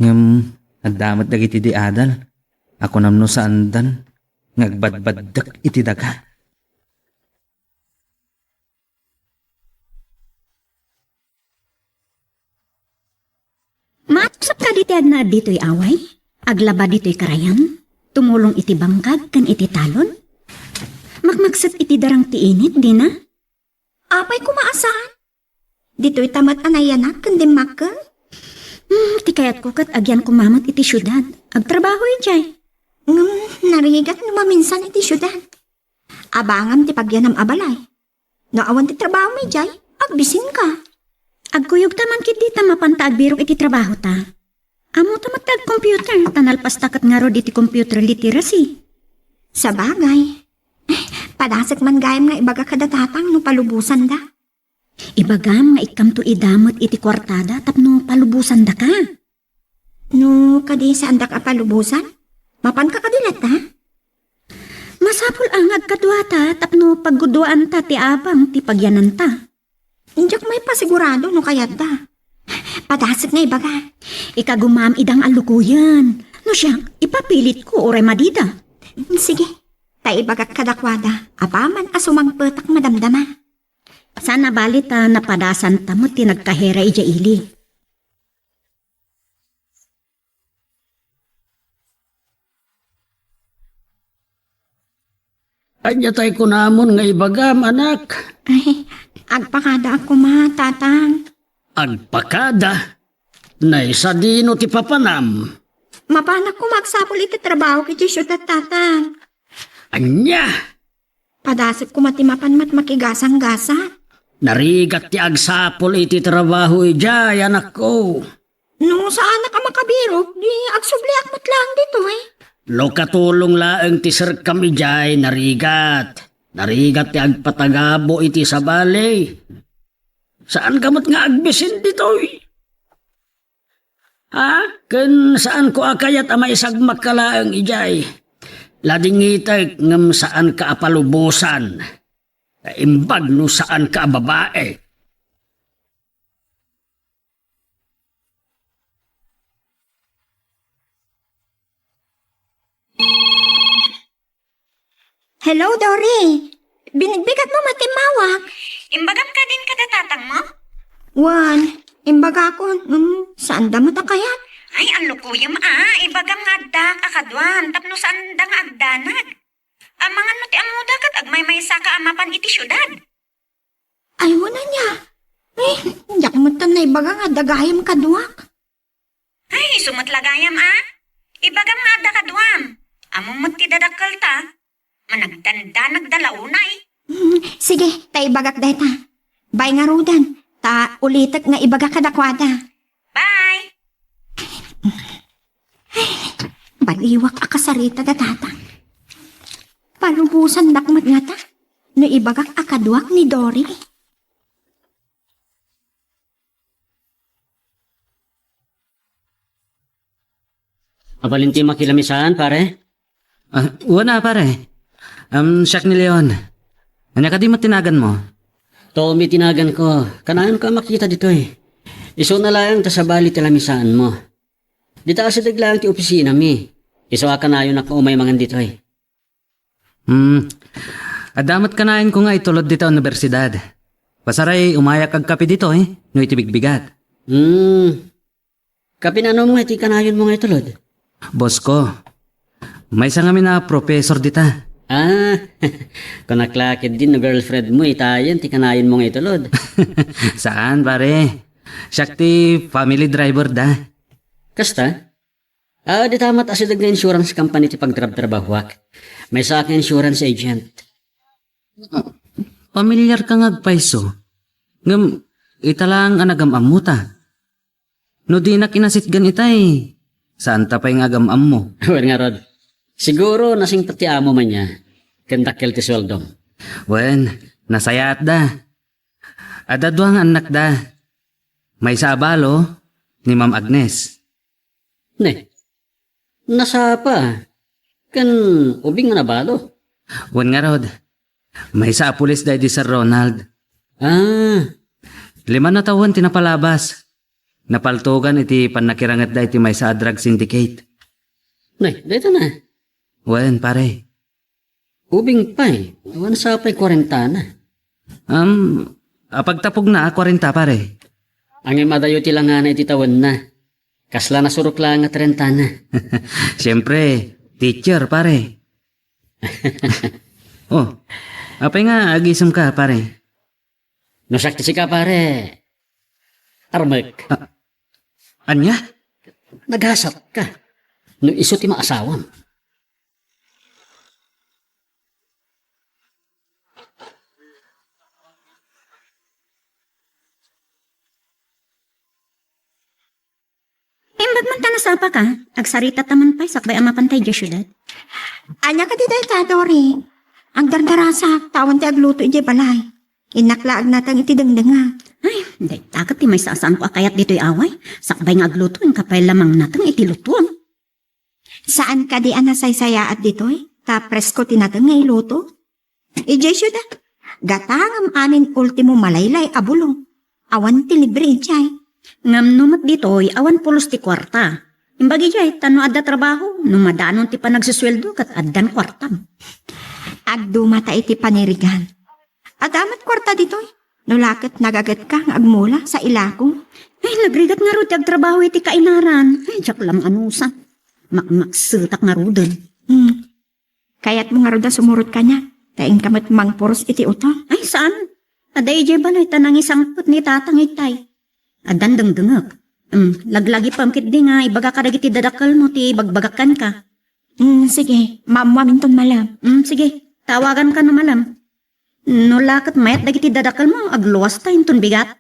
Ngam, nagdamat dagiti di adal. Ako namno sa andan. Ngagbadbaddak iti daga. Matusap ka diti na dito'y away? Aglaba dito'y karayan? Tumulong iti bangkag kan iti talon? Makmaksat iti darang ti init, di na? Apay kumaasaan? Dito'y tamat anayanak kundi makka? Ti kayat ko kat agyan kumamat iti syudad. Agtrabaho jay. Narigat numaminsan iti syudad. Abangam ti pagyanam abalay. Naawan ti trabaho may jay, agbisin ka. Agkuyog taman kit di tamapanta agbirok iti trabaho ta. Amo tamat tag computer, tanalpas takat nga rod iti computer literacy. Sa bagay. Padasat man gayam nga ibaga kadatatang no palubusan da. Ibagam nga ikam to idamot iti kwartada tapno palubusan da ka. No, kadi saan da ka palubusan? Mapan ka kadilat ha? Masapul ang agkadwata tapno pagguduan ta ti abang ti pagyanan ta. Injak may pasigurado no kayat da. Padasat nga ibaga. Ikagumam idang alukuyan. No siyang ipapilit ko oray madida. Sige, taibagak kadakwada. Apaman asumang petak madamdama. Sana balita na padasan ta mo tinagkahera ija ili. Anya tay ko namon nga ibagam, anak. Ay, agpakada ako ma, tatang. Agpakada. Na isa dino ti papanam. Mapanak ko magsapol iti trabaho kiti syudad, tatang. Anya. Padasat ko matimapan mat makigasang-gasa. Narigat ti agsapol iti trabaho ijay, anak ko. No, saan na ka makabirok? Di agsubliak mat lang dito eh. Lo katulong laeng ti sir kami ijay, narigat. Narigat ti agpatagabo iti sabali. Saan kamot nga agbisin ditoy? Ha? Ken saan ko akayat amay sagmak kalaeng ijay? Ladingitay ngam saan ka apalubusan. Imbag no saan ka babae. Hello, Dory. Binigbigat mo matimawak. Imbagam ka din kadatatang mo? Wan, imbaga ko, saan da mo ta kaya? Ay, ang lukuyam ibagam nga da kakadwan, tapno saan da nga agdanag. Amangan mo ti amuda kat agmay may saka amapan iti syudad. Ay, wala niya. Ay, yak mo ta na ibaga nga dagayam kaduak. Ay, sumatlagayam ibagam nga da kadwam. Among mo ti dadakkel ta, managdanda nagdalaunay. Sige, ta ibagak dahi ta. Bay nga rudan, ta ulitak nga ibaga kadakwada. Bye! Baliwak akasarita da tata. Palubusan dakmat nga ta. No ibagak akaduak ni Dory. Abalin ti makilamisan, pare? Wala pare. Siak ni Leon. Anya ka di matinagan mo? Tommy tinagan ko. Kanaan ka makita dito eh. Iso na lang ta sa bali tilamisaan mo. Di ta sa daglang ti opisina mi. Iso ka na yun ako umay mangan dito eh. Adamat kanain ko nga itulod dito ang universidad. Pasaray umayak kag kape dito eh. No itibigbigat. Kapinano mo nga iti kanayon mo nga itulod? Boss ko. May isa kami na professor dita. Kung naklakid din no girlfriend mo, itayan, ti kanayon mo nga itulod. Saan pare? Siyak ti family driver da. Kasta? Di tamat asidag na insurance company ti pagtrab-trabahwak. May sa akin insurance agent. Pamilyar ka nga agpaiso. Ngam, italang anagamam mo ta. No di na kinasitgan itay. Saan ta pa yung agamam mo? Well nga Rod, siguro nasing pati amo man niya. Kantakil ti sweldong. Wen, nasayat da. Adadwang anak da. May sabalo ni Ma'am Agnes. Ne, nasa pa. Kan ubing nga nabalo. Wen nga Rod, may sa pulis da di Sir Ronald. 5 na taon tinapalabas. Napaltugan iti panakirangat da iti may sa drug syndicate. Ne, dito na. Wen pare. Ubing pa eh. Iwan sa pa'y 40 na. Pagtapog na 40 pare. Ang imadayo ti lang nga na ititawan na. Kasla na surok lang nga 30 na. Siyempre, teacher pare. Apay nga agisam ka pare. Nasakti si ka pare. Armek. Anya? Naghasat ka. No iso ti maasawam. Imbag man ta nasapa ka, agsarita taman pa'y sakbay ang mapantay di syudad. Anya ka di dahi ta, Dory. Ang dardarasa, tawan ti agluto iti balay. Inaklaag natang iti dengdenga. Ay, day takat ti may sasaan ko akayat dito'y away. Sakbay nga aglutuin kapay lamang natang iti lutuan. Saan ka di anasaysaya at ditoy? Ta presko tinatang nga iluto? Ije syuda. Gatangam amin ultimo malaylay abulong. Awan ti libre ijay. Ngam numat dito'y awan pulos ti kwarta. Imbagi jay, tano adda trabaho, numadanon ti panagsisweldo kat addan kwartam. Agdumata iti panirigan. Adamat kwarta ditoy. Nulakit nagagat ka nga agmula sa ilakong. Ay, nagrigat nga ro ti agtrabaho iti kainaran. Ay, jak lam anusa. Makmaksutak nga ro dun. Kaya't mo nga ro da sumurot ka niya. Taing kamat mangpuros iti utang. Ay, saan? Aday jay balay tanang isang put ni tatang itay. Adan dengdengek. Laglagi pamkit di nga, ibaga ka dagiti dadakal mo, ti bagbagakan ka. Sige, mamuamin ton malam. Sige, tawagan ka na malam. No lakat mayat dagiti dadakal mo, agluwas tayo ton bigat.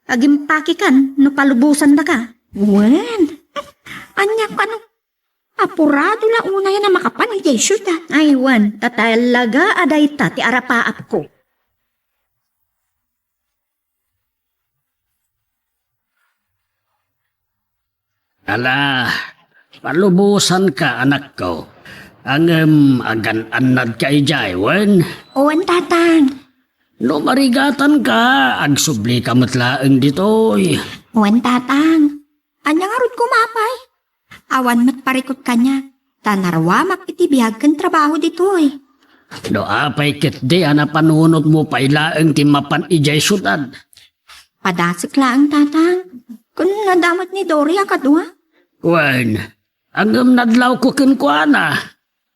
Agimpaki kan, no palubusan da ka. Wen, anya ka no? Apurado la una yan na makapan ang jesyo da. Ay, wan, tatalaga aday ta, ti arapaap ko. Ala, palubusan ka anak ko. Ang agan-anad ka ijay, wen. Owan tatang. No marigatan ka, agsubli ka matlaeng ditoy. Owan tatang. Anya nga rod kumapay. Awan mat parikot kanya. Tanarwamak iti biyag kan trabaho ditoy. Do apay kit di ana panunot mo pa ilaeng ti mapan ijay syudad. Padasik lang, tatang. Kung nadamot ni Dory ang kadwa. Wen, agam nadlaw ko kuana.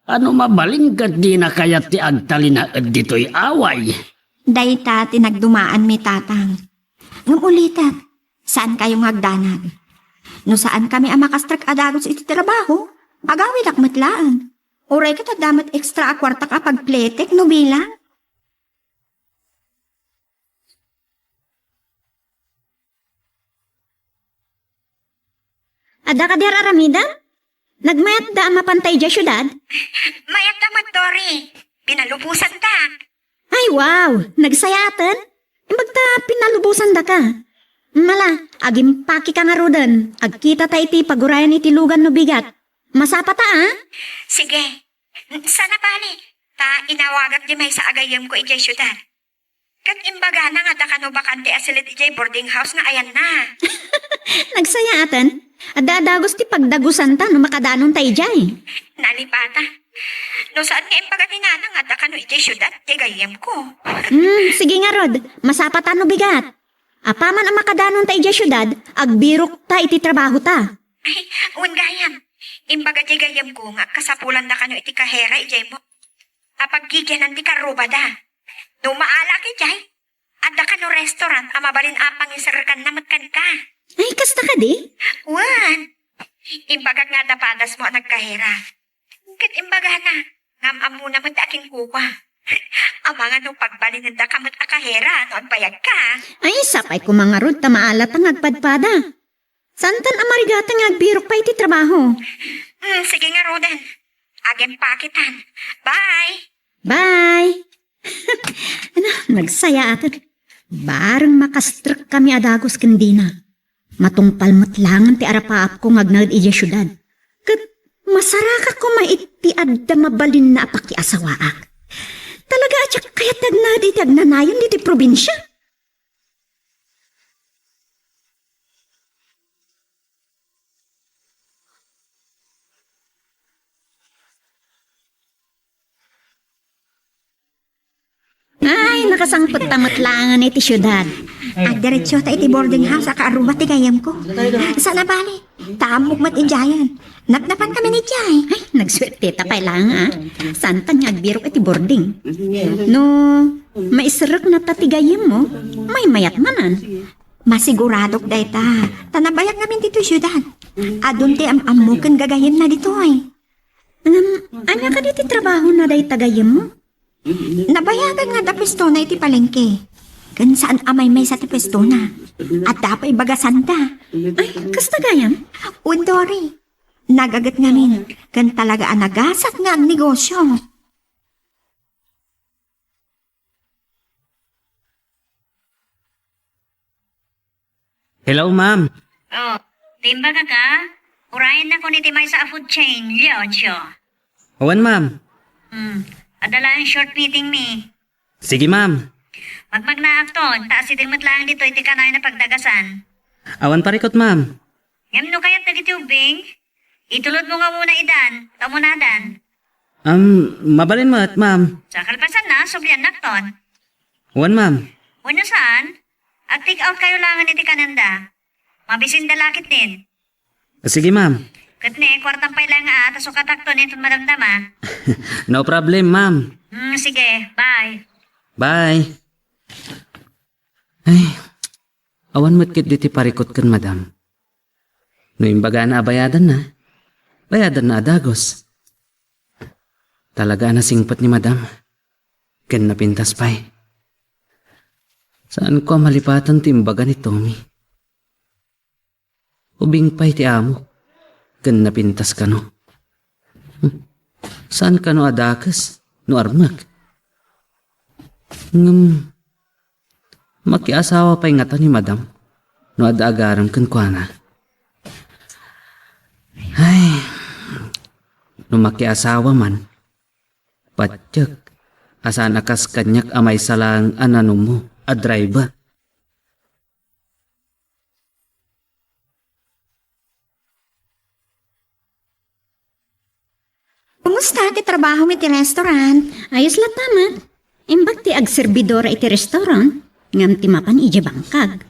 Ano mabalingkat di na kayat ti agtalinaad dito'y away. Dayta tinagdumaan mi tatang. Ngam ulitat, saan kayong hagdanag? No saan kami ang makastrak adagos iti trabaho? Agawid akmatlaan. Uray ka damat ekstra akwarta ka pagpletek no bilang. Ada ka der aramida? Nagmayat da ang mapantay dya syudad? Mayat naman, Dory. Pinalubusan ta. Ay wow, nagsayatan? Imbagta pinalubusan da ka. Mala, agim paki ka nga rodan. Agkita ta iti pagurayan iti lugan no bigat. Masapa ta Sige. Sana bali. Ta inawagat di may sa agayam ko ijay syudad. Kat imbaga na nga da kano bakante asilit ijay boarding house nga ayan na. Nagsayatan? Ada dagos ti pagdagusan ta no makadanon tayo jay. Nalipata. No saan nga imbaga ni nana nga da kano ijay syudad, ijay gayam ko. Sige nga rod, masapa ta no bigat. Apaman ang makadanon tayo jay syudad, agbirok ta iti trabaho ta. Ay, uwan gayam. Imbaga ijay gayam ko nga kasapulan na kano iti kahera ijay mo. Apag gigyanan di karuba da. No maala ki jay. Ada kano restaurant amabalin apang isarakan na matkan ka. Ay, kasta ka di? Wan. Imbaga nga napadas mo ang nagkahera. Kat imbaga na. Ngam amu naman da aking kuwa. Ang mga nung pagbalin da kamot akahera no ang bayag ka. Ay, sapay ko mga rod, tamaalat ang agpadpada. Santan amarigata nga agbirok pa iti trabaho. Sige nga, Roden. Agem pakitan. Bye! Bye! Ano, nagsaya atin. Barang makastrak kami adagos kendina. Matungpal matlangan ti arapaap ko ngagnagad iya syudad. Kat masaraka ko maiti adda mabalin na apakiasawaak. Talaga atyak kaya tagnad iti agnanayon diti probinsya. Ay, nakasangpot tamatlangan iti syudad. At diretsyo ta iti boarding house akaaruba ti gayam ko. Sana bali. Tamog mat injayan. Napnapan kami ni Jay. Ay, nagswerte ta pa lang Santan nga agbirok iti boarding. No, maisarok na tatigayim mo, may mayat manan. Masiguradok dayta. Tanabayag namin dito syudad. Adun ti amukan gagayam na dito ay. Anya ka diti trabaho na day tagayim mo? Nabayagan nga da pistona iti palengke. Kan saan amay may sa ti pistona. At dapay bagasan ta. Ay, kasta gayam? Undori. Nagagat ngamin. Kan talaga ang nagasat nga ang negosyo. Hello, ma'am. Oh, timba ka? Urayan na ko ni Timay sa food chain, Leoncio. Awan, ma'am. Adala ang short meeting mi. Sige, ma'am. Magmag na akton, taas iting matlang dito iti kanay na pagdagasan. Awan parikot, ma'am. Ngam no kaya't nagitubing? Itulod mo nga muna idan, tamunadan. Mabalin mo at, ma'am. Sa kalpasan na, sublian nakton. Awan, ma'am. Una saan? Ag-take out kayo langan iti kananda. Mabisin dalakit din. Sige, ma'am. Katne, kwartang pay lang taso katakton itong madamdama. No problem, ma'am. Sige, bye. Bye. Ay, awan mo't kit diti parikot kan, madam. No imbaga na bayadan na. Bayadan na adagos. Talaga na singpat ni madam. Ken napintas pa'y. Saan ko malipatan ti imbaga ni Tommy? Ubing pa'y ti amo. Ken napintas ka no. Saan ka no adakas? No armak? Makiasawa pa'y ngata ni madam. No adaagaram ken kuana. Ay, no makiasawa man. Patyak, asa nakas kanyak amay salang anano mo, adriba. Kumusta ti trabaho mi ti restaurant? Ayos la tama. Imbag ti agserbidora iti restaurant, ngam ti mapan ije bangkag.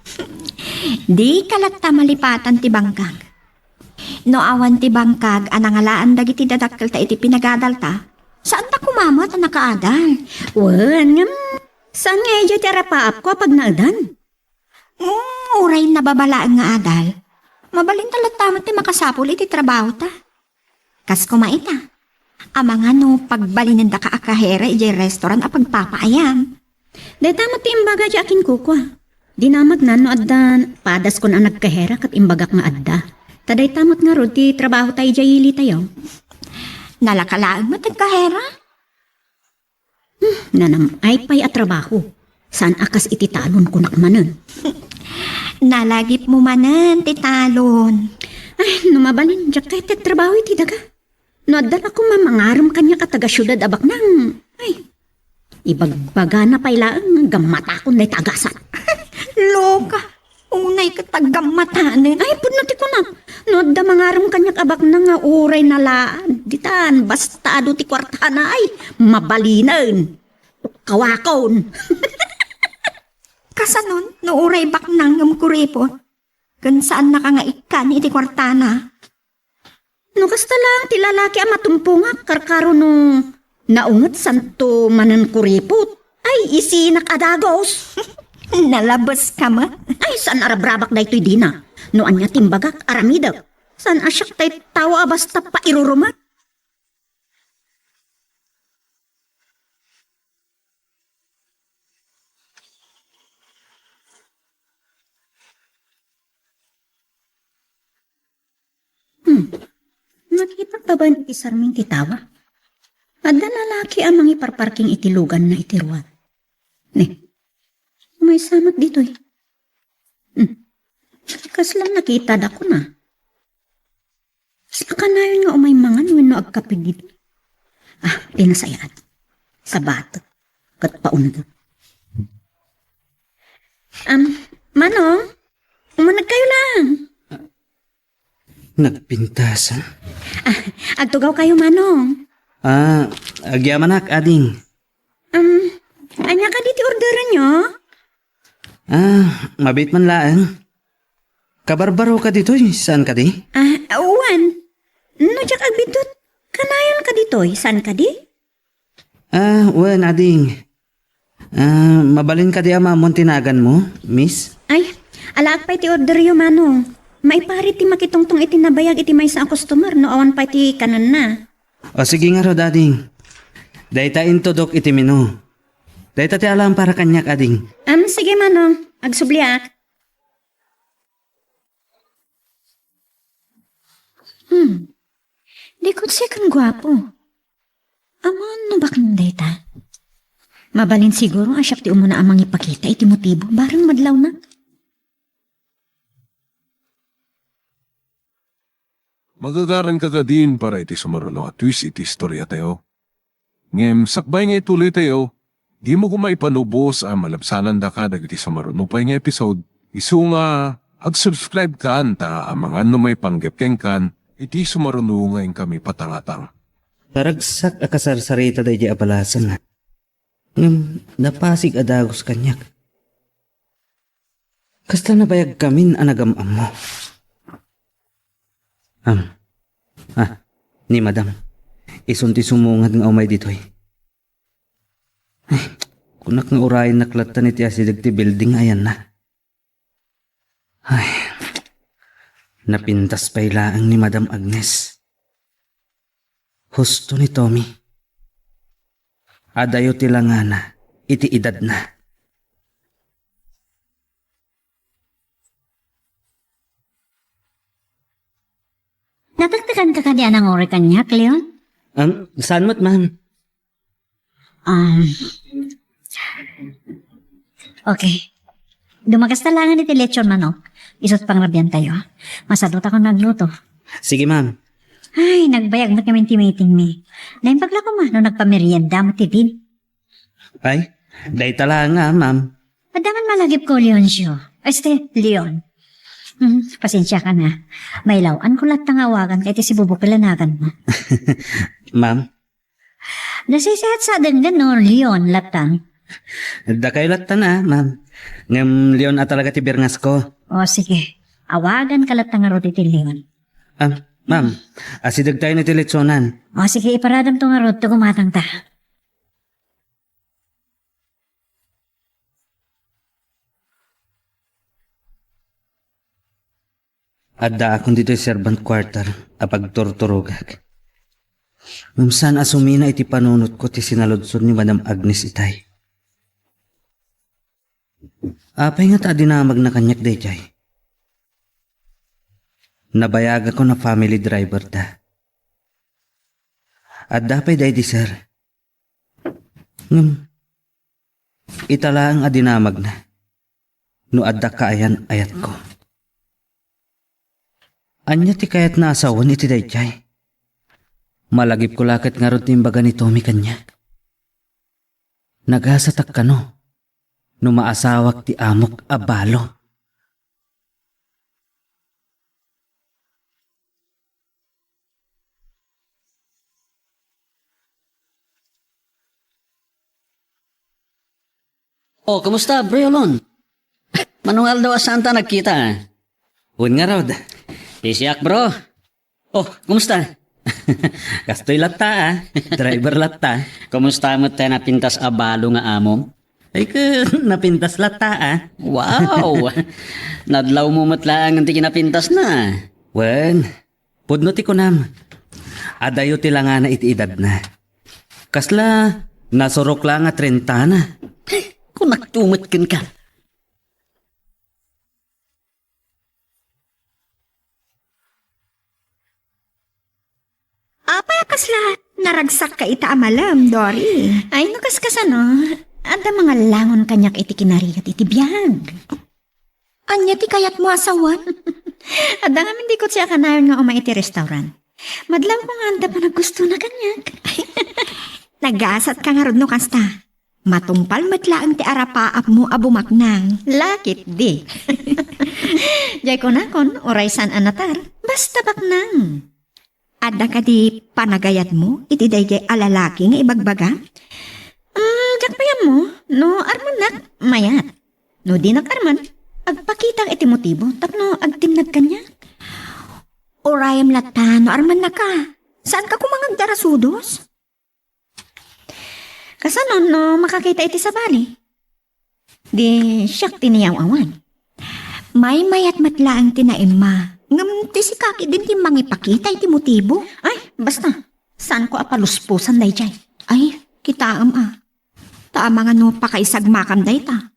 Di kalata malipatan ti bangkag. No awan ti bangkag, anangalaan dagiti dadakkel ta iti pinagadal ta. Saan ta kumamot ang nakaadal? Wan, ngam, saan nga ije ti rapaap ko pag naadan? Uray na babalaan nga adal. Mabalin talat ti makasapul iti trabaho ta. Kas kumaita. Amang ano, pagbalinin da ka akahera iti restaurant a pagpapaayam. Day tama ti imbaga di akin kukwa. Dinamag na no addan, padas kon ang nagkahera kat imbagak nga adda. Taday tamot nga rod ti trabaho tayo jayili tayo. Nalakalaan mo tagkahera? Nanam ay pay at trabaho. Saan akas iti talon ko nakmanan. Nalagip mo manan, titalon. Ay, numabalin, diyak kahit ti trabaho iti daga. No addan ako mamangaram kanya kataga syudad abak nang. Ay, ibagbaga na pailaan gamatakon na tagasan. Loka, unay ka tagamatanin. Ay, pudno ti ko na. No adda mangaram kanya abak na nga uray na laan. Ditan, bastado ti kwartana ay mabalinan. Kawakon. Kasanon, no uray baknang ng kuripo. Kan saan nakangaikan iti kwartana? No kasta lang ti lalaki ang matumpungak karkaro no naungat santo manan kuripot. Ay, isinak adagos. Nalabas ka ma? Ay, saan arabrabak na ito'y dina? No anya timbagak aramidaw. Saan asyak tay tawa basta pa irurumat? Nakita pa ba iti sarming titawa? Adda lalaki ang mga iparparking itilugan na itiruan. Ne, may samat dito eh. Kas lang nakita da ko na. Saka na yun nga umay mangan no agkapig dito. Ah, pinasayaan. Sa bato. Kat paunod. Manong, umanag kayo lang. Nagpintasan. Agtugaw kayo, Manong. Agyamanak, ading. Anya ka diti orderan nyo? Mabit man laan. Kabarbaro ka dito, saan ka di? Uwan. No, jak agbitot. Kanayon ka ditoy, saan ka di? Wen, ading. Mabalin ka di amamon tinagan mo, miss? Ay, alaak pa iti order yo, Manong. Maipari ti makitungtong iti nabayag iti may sa customer no awan pa iti kanan na. O sige nga ro, ading. Dayta intodok iti menu. Dayta ti alam para kanyak, ading. Sige, Manong. Agsubliak. Di ko siya kang gwapo. Amon no bakit dayta? Mabalin siguro asyak ti umuna amang ipakita iti motibo. Barang madlaw na. Magagaran ka din para iti sumarulo at twist iti istorya tayo. Ngem, sakbay nga ituloy tayo, di mo kumaipanubos ang malabsanan da ka dagiti sumarulo pa nga episode. Isu nga, ag-subscribe ka anta ang mga may panggap kan, iti sumarulo ngayon kami patangatang. Paragsak akasarsarita day di apalasan. Ngam, napasig adagos kanyak. Kasta nabayag kamin anagamam mo. Ni madam. Isunti sumungad nga umay ditoy. Ay, kunak nga urayin naklatan iti asidag ti building ayan na. Ay, napintas pa ilaang ni Madam Agnes. Husto ni Tommy. Adayo tilangana, iti edad na. Natagtagan ka kanya ng ori kanya, Cleon? Saan mo't man? Okay. Dumagas na lang iti lechon manok. Isot pang rabyan tayo. Masadot ako nagluto. Sige ma'am. Ay, nagbayag mo kami meeting mi. Naimpagla ko man, no nagpamerienda mo tibin. Ay, day tala nga ma'am. Padaman malagip ko, Leoncio. Leon. Pasensya ka na. May lawan ko lahat ng awagan kahit si bubukilanagan mo. Ma'am, Nasisehat sa denggan no, Leon, latang. Da kayo latan ma'am. Ngam Leon at talaga ti Birngas ko. O sige, awagan ka latang nga roti ti Leon. Ma'am, asidag tayo na ti letsonan. O sige, iparadam to nga roti gumatang ta. Adda akong dito servant quarter apag torturugag. Mamsan asumina iti panunot ko ti sinaludson ni Madam Agnes itay. Apay nga ta dinamag na kanyak dayjay. Nabayaga ko na family driver ta. Adda pay day di sir. Itala ang adinamag na. No adda kaayan ayat ko. Anya ti kayat na asawan iti dayjay. Malagip ko lakit nga ron timbaga ni Tommy kanya. Nagasatak ka no. No maasawak ti amok abalo. Oh, kumusta, Briolon? Manuel daw asanta nagkita. Un nga rod. Isiyak, bro. Oh, kumusta? Kastoy latta Driver latta. Kumusta mo tayo napintas abalo nga amom? Ay ka napintas latta Wow! Nadlaw mo matlaang ang ti kinapintas na. Wen, pudno ti kunam. Adayo ti lang na iti edad na. Kasla, nasurok lang nga 30 na. Kung nagtumot ka. Apay kasla, naragsak ka ita amalam, Dory. Ay, nakaskas ano, ada mga langon kanyak iti kinariyat iti biyag. Anya ti kayat mo asawan? Ada nga hindi ko siya kanayon nga umay iti restaurant. Madlam ko nga anda pa naggusto na kanyak. Nagasat ka nga rod no kasta. Matumpal matlaang ti arapaap mo abumaknang. Lakit di. Jay ko na kon, oray san anatar, basta baknang. Ada ka di panagayat mo, iti dayjay alalaki nga ibagbaga? Jakpayan mo, no armanak, mayat. No di nag-arman, agpakitang iti motibo, tapno agtimnag kanya. Orayam lata, no arman na ka. Saan ka kumangag darasudos? Kasanon no makakita iti sa bali. Di siyak tiniyaw awan. May mayat matlaang tinaim ma. Ngam ti si kaki din ti mangipakita iti motibo. Ay, basta, saan ko apaluspusan dayjay? Ay, kitaam Taama nga no pakaisagmakam day ta.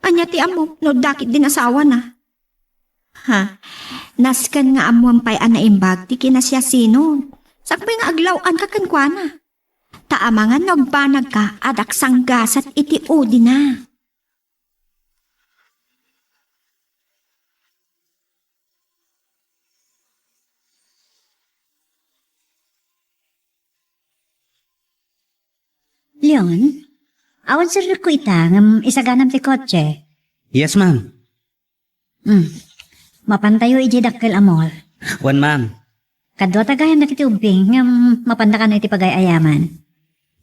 Anya ti amo, no dakit din asawa na. Ha, naskan nga amuan pa'y anaimbag ti kinasya sino. Sakbay nga aglawan ka kankwana. Taama nga nagbanag ka adak sanggasat iti udi na. Leon, awan sir ko ita, ngam isaganam ti kotse. Yes, ma'am. Mapantayo iji dakkel amol. Wan, ma'am. Kadwa tagayan na kiti ubing, ngam mapanda ka na iti pagayayaman.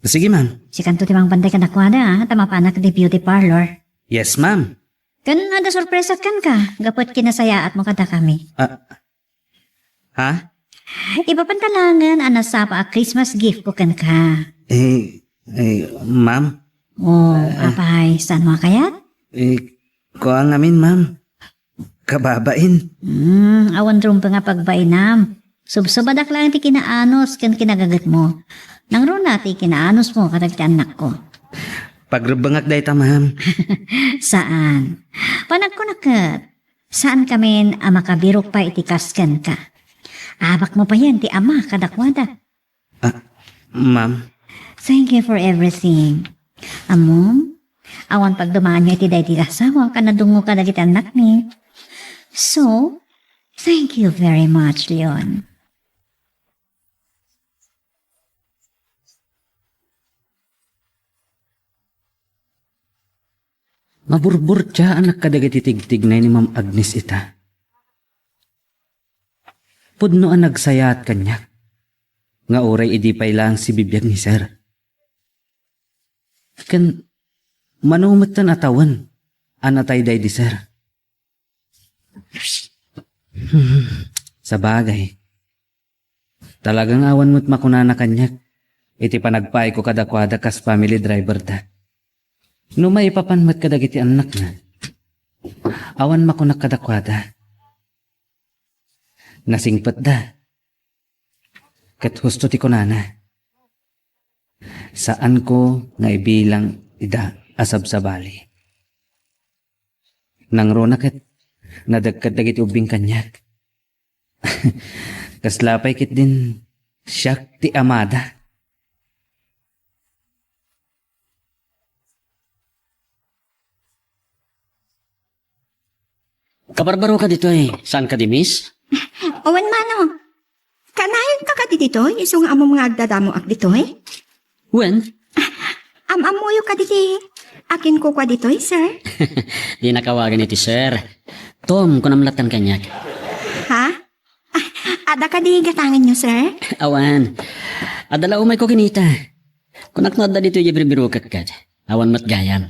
Sige, ma'am. Si kanto timang panday ka nakwada, tamapanak di beauty parlor. Yes, ma'am. Kan ada sorpresa kan ka, gapot kinasayaat mo kada kami. Ha? Ipapantalangan anasapa a Christmas gift ko kan ka. Ma'am. Oh, apay, saan mo kayat? Kuang amin, ma'am. Kababain. Awan rum pa nga pagbainam. Subsubadak lang ti kinaanos kan kinagagat mo. Nang ron ti kinaanos mo kadag ti anak ko. Pagrubangak day ta, ma'am. Saan? Panagkunakat. Saan kami makabirok pa iti kasken ka? Abak mo pa yan ti ama kadakwada. Ma'am. Thank you for everything. Amom, awan pag dumaan niya iti dahi ti asawa ka nadungo ka dagiti anak ni. So, thank you very much, Leon. Maburbur siya anak kadagiti tigtignay ni Ma'am Agnes ita. Pudno ang nagsayat kanyak. nga oray idipay lang si bibiyag ni sir. Kan manumot tan atawan, anatay day di sir. Sa bagay, talagang awan mo't makunana kanyak, iti panagpay ko kadakwada kas family driver da. No may papanmat kadag iti anak na, awan makunak kadakwada. Nasingpat da. Kat husto ti kunana. Saan ko nga ibilang ida asab sa bali. Nang rona kat nadagkad dagiti ubing kanyak. Kaslapay kit din siyak ti amada. Kabarbaro ka dito eh. Saan ka di, miss? Owen mano, kanayon ka ka dito, isong amo mga agdadamo ak dito eh. When? Amamuyo ka dito, akin ko ka dito sir. Di nakawagan iti sir. Tom, kunamlatan kanyak. Ha? Ada ka di gatangin nyo sir? Awan. Adala umay ko kinita. Kunak na da dito yung birbiro kakad. Awan mat gayam.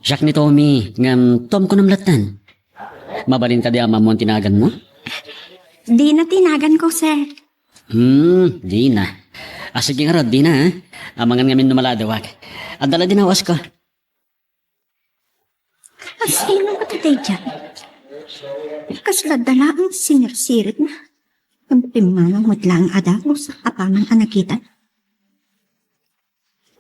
Siyak ni Tommy, ngam Tom kunamlatan. Mabalin ka di ama mo ang tinagan mo? Di na tinagan ko sir. Di na. Sige nga rod, di na ha. Amangan ngamin numaladawag. Adala din awas ko. Sino ka tatay dyan? Kasladala ang sinirsirit na. Ang pimanang matlang ada mo sa kapangang anakitan.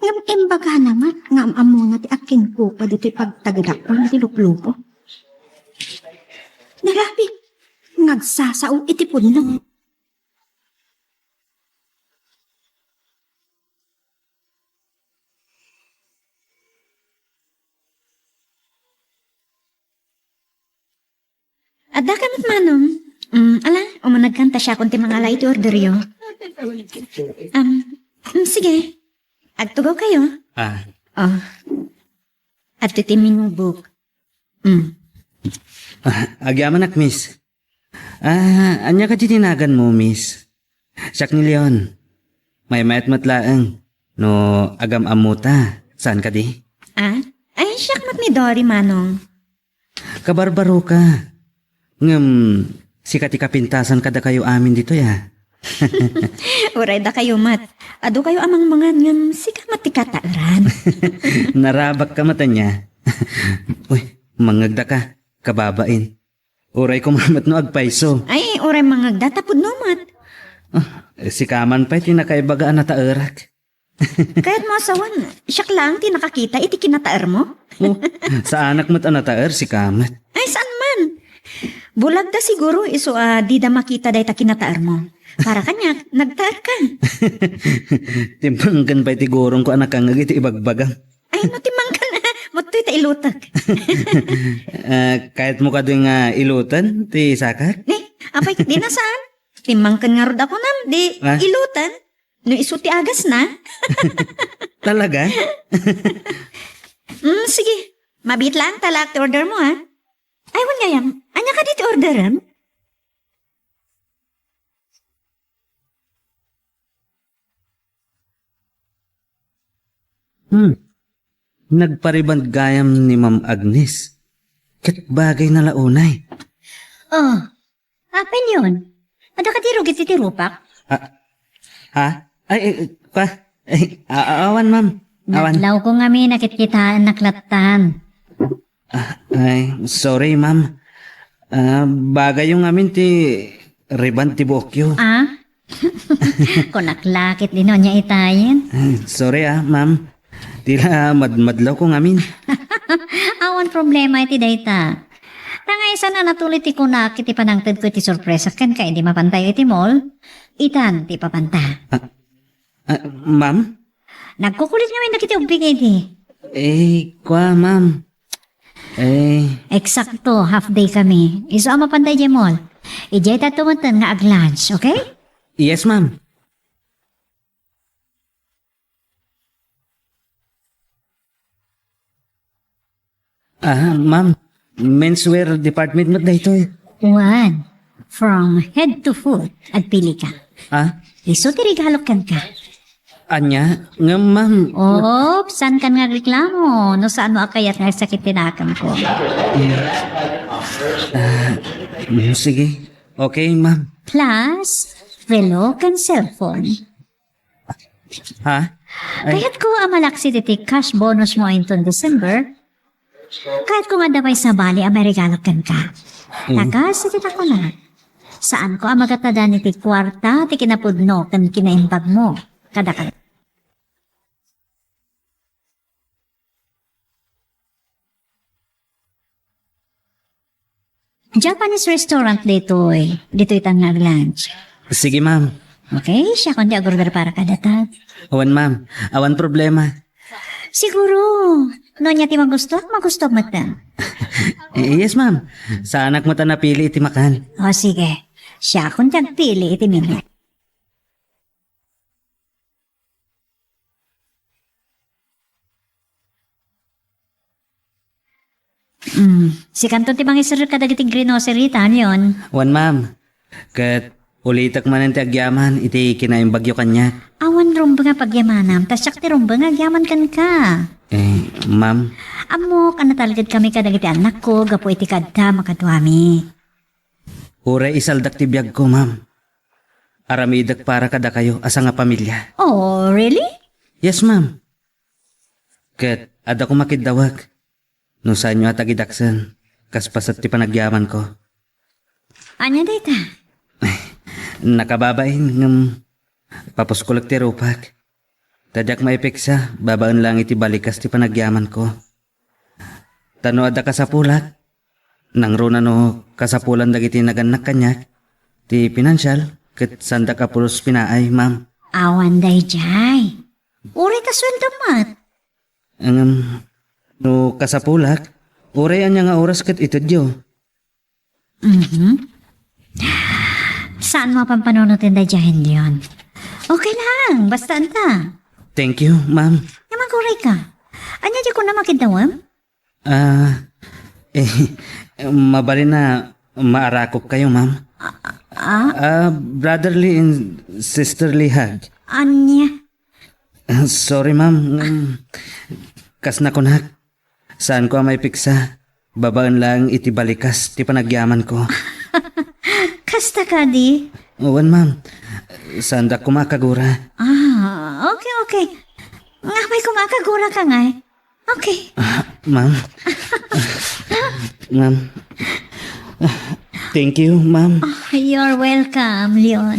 Ngam imbaga naman, ngam amo na ti akin ko pa dito pagtagadak ko na tiluplupo. Narabi, ngagsasao itipon lang. Ada ka mat manong. Umanagkanta siya kung ti mga light order yo. Sige. Agtugaw kayo. Oh. At titimin mo book. Agyaman ak, miss. Anya ka tinagan mo, miss. Siyak ni Leon. May mayat matlaang. No, agam amuta. Saan ka di? Ay, siyak mat ni Dory manong. Kabarbaro ka. Ngam, sikati kapintasan kada kayo amin dito ya. Uray da kayo mat. Ado kayo amang mga ngam sika matikataaran. Narabak ka mata niya. Uy, mangagda ka. Kababain. Uray ko mamat no agpaiso. Ay, uray mga datapod no mat. Si Kaman pa'y tinakaibagaan na taerak. Kaya't mo asawan, siyak lang tinakakita iti kinataar mo. Sa anak mo't anataer si Kamat. Ay, saan man? Bulag da siguro iso di da makita day ta kinataar mo. Para kanya, nagtaar ka. Timbanggan pa'y tigurong ko anak kang iti ibagbagang. Ay, no, timang ka na. Mato'y ta ilutag. Kahit mo ka din ilutan, ti sakar? Apay, di na saan? Timang ka nga rod ako nam, di ilutan. No, iso ti agas na. Talaga? Sige. Mabit lang, talak ti order mo ha. Ay, wan gayam. Anya ka dito orderan? Nagpariband gayam ni Ma'am Agnes. Kat bagay na launay. Oh, apen yun. Ada ka tiro giti tirupak? Ha? Awan ma'am. Awan. Naglaw ko nga may nakitkitaan naklatan. Ay, sorry ma'am. Bagay yung amin ti riban ti Bokyo. Kunaklakit din niya itayin. Sorry ma'am. Tila madlaw ko ngamin. Awan problema iti data. Tangay sana natulit ti kunak iti panangtad ko iti sorpresa ken kay di mapantay iti mall. Itan ti papanta. Ma'am? Nagkukulit nga may nakiti ubing iti. Ma'am. Eksakto, half day kami. Iso ang mapantay di mall. Ijay ta tumuntan nga ag-lunch, okay? Yes ma'am. Ma'am, menswear department mo dito eh. One. From head to foot, agpili ka. Ah, Iso ti regalo kan ka. anya? Nga, ma'am. Saan kan nga reklamo? No saan mo akayat nga sakit tinakam ko? Sige. Okay, ma'am. Plus, relo kan cellphone. Ha? Kahit ko amalaksi diti cash bonus mo intong December, kahit ko nga damay sa bali ang may regalo kan ka. Takas, sakit ako na. Saan ko ang magatada ni ti kwarta, ti kinapudno, kan kinaimbag mo. Kada ka. Japanese restaurant dito eh. Dito itang lunch. Sige, ma'am. Okay, siya kundi agurgar para kadata. Awan, ma'am. Awan problema. Siguro, no niya ti magusto mo ta. Yes, ma'am. Sa anak mo ta napili iti makan. O sige, siya kundi agpili iti mimi. Si kanto ti mangisir ka dagiti grocery tan yon. Awan, ma'am. Kat ulitak man ang ti agyaman, iti kinaimbagyo kanya. Awan rumba nga pagyamanam, tasyak ti rumba nga agyaman kan ka. Ma'am. Amok, talaga kami ka dagiti anak ko, gapo iti kadta makadwami. Uray isaldak ti biyag ko, ma'am. Aramidak para kada kayo, asa nga pamilya. Oh, really? Yes, ma'am. Kat ada ko makidawag. No saan nyo atagidaksan, kaspasat ti panagyaman ko. Anya data? Nakababain ng papuskulak ti rupak. Tadyak maipiksa, babaan lang iti balikas ti panagyaman ko. Tano ada kasapulak, nang runa no kasapulan dagiti naganak kanyak, ti pinansyal, ket sanda kapulos pinaay, ma'am. Awan day jay. Uri ta sweldo mat. No kasapulak, uray anya nga oras ket itudyo. Saan mo pampanunutin day jahin yun? Okay lang, basta anta. Thank you, ma'am. Yamaguray ka. Anya di ko na makidawam? Mabali na maarakop kayo, ma'am. Brotherly and sisterly hug. Anya? Sorry, ma'am. Kas na kunak. Saan ko ang may piksa? Babaan lang iti balikas ti panagyaman ko. Kasta ka di? Uwan, ma'am. Saan da kumakagura? Okay. Nga may kumakagura ka nga eh. Okay. Ma'am. Ma'am. Thank you, ma'am. You're welcome, Leon.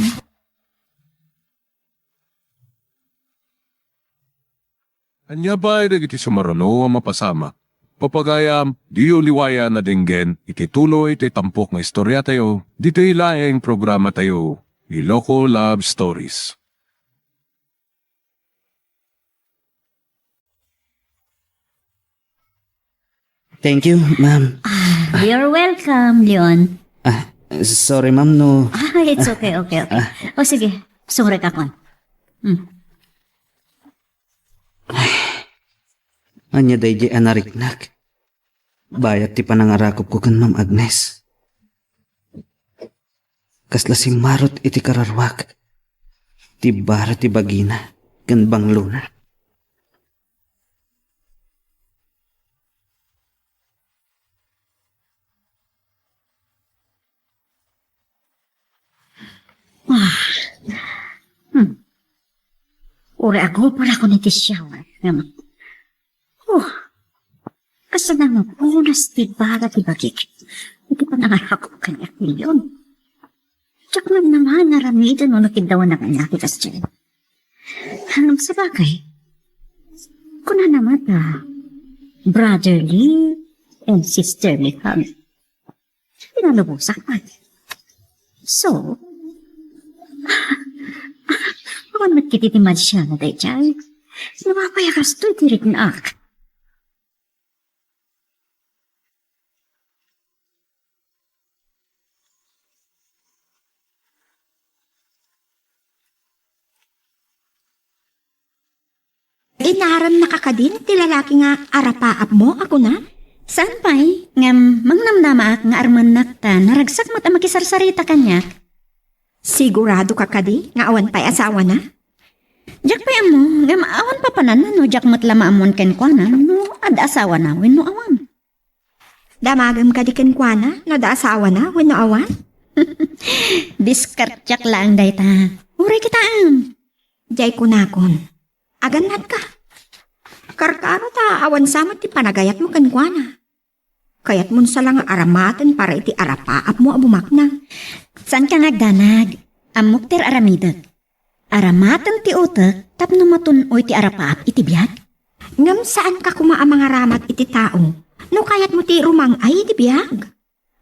Anya ba iti sumarano ang mapasama? Papagayam, di uliwaya na dinggen, iti tuloy iti tampok nga istorya tayo, dito ilaing programa tayo, Iloko Love Stories. Thank you, ma'am. You're welcome, Leon. Sorry, ma'am, no. It's okay. O sige, sumurek ako. Anya day di anariknak. Bayat ti panangarakop ko kan Ma'am Agnes. Kaslasing marot iti kararwak. Ti bara ti bagina, kan bangluna. Uri ako pala ko niti shower. Kasana mo punas ti bara ti bagik. Hindi pa nangarakop kanya milyon. Tsak man naman naramidan mo nakidawan na kanya kitas dyan. Hanggang sa bagay, kuna naman brotherly and sisterly hug. Pinalubusak man. So, awan magkititimad siya na day dyan. Napapayakas to itirik na ak. Inaram na kakadin, ti lalaki nga arapaap mo, ako na? Saan pa'y? Ngam, mangnamnama ak nga arman nakta, naragsak mat ang makisarsarita kanyak. Sigurado ka kadi nga awan pa'y asawa na? Jak pa mo, nga maawan pa panan no, jak matlama amon ken kwa na, no, ad asawa na, wenno awan. Damagam ka di kenkwana, no da asawa na, wano awan? Diskartyak lang dayta. Uray kitaan. Jay kunakon. Aganat ka. Karkano ta awan samat ti panagayat mo kenkwana. Kayat mo sa lang aramatan para iti arapaap mo abumaknang. San ka nagdanag? Amok ter aramidag. Aramatan ti utek, tapno matunoy ti arapaap iti biyag. Ngam saan ka kumaa mga ramat iti tao? No kayat mo ti rumang ay iti biyag.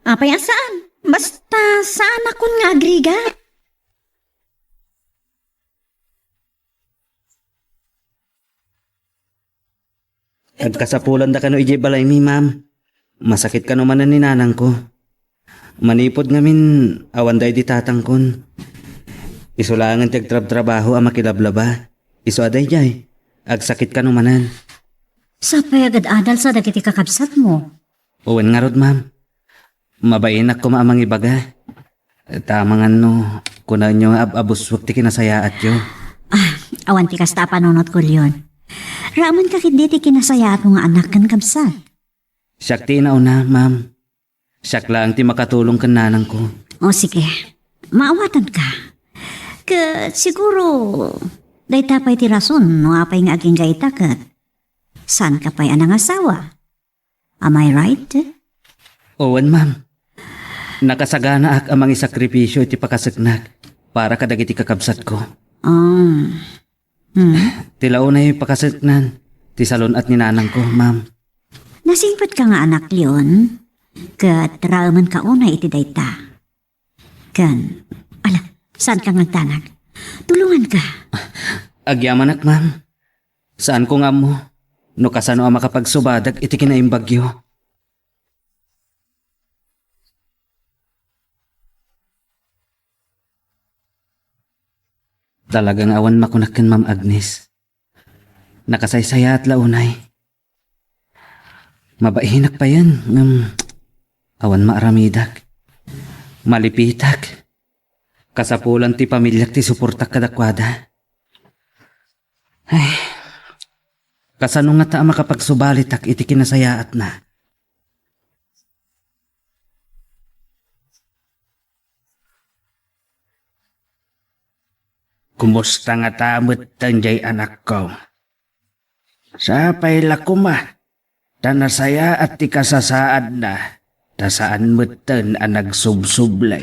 Apay saan? Basta saan akon nga agrigat. Agkasapulan da kano ijay balay mi, ma'am. Masakit ka naman ni nanang ko. Manipod ngamin, awan day di tatangkon. Isulangan ti agtrab-trabaho ang makilablaba. Isu aday jay. Agsakit ka numanan. Sa payagad adal sa dagiti kakabsat mo. Uwan nga rod, ma'am. Mabainak ko maamang ibaga. Tamangan no, kunan nyo abuswak ti kinasayaat yo. Awan ti kasta panunot ko yun. Raman kakit di ti kinasayaat mo nga anak kan kabsat. Siyak ti inauna, ma'am. Siyak lang ti makatulong kan nanang ko. O sige, maawatan ka. Siguro, day tapay ti rason no apay nga aging gaitakat. San ka pa'y anang asawa? Am I right? Owan, ma'am. Nakasagana ak amang isakripisyo iti pakasagnak para kadagiti kakabsat ko. Tilaw na yung pakasagnan. Ti salon at ninanang ko, ma'am. Nasingpat ka nga anak Leon. Kat rauman ka una iti dayta. Saan ka ngagtanag? Tulungan ka. Agyaman ak, ma'am. Saan ko nga mo? No kasano ang makapagsubadag iti kinaimbagyo. Talagang awan makunakan, Ma'am Agnes. Nakasaysaya at launay. Mabainak pa yan. Awan maaramidak. Malipitak. Kasapulan ti pamilyak ti suportak kadakwada. Ay, kasano nga ta makapagsubalitak iti kinasayaat na. Kumusta nga tamot tanjay anak ko? Sapay lakuma, tanasaya at ti kasasaad na, tasaan mutan ang nagsubsublay.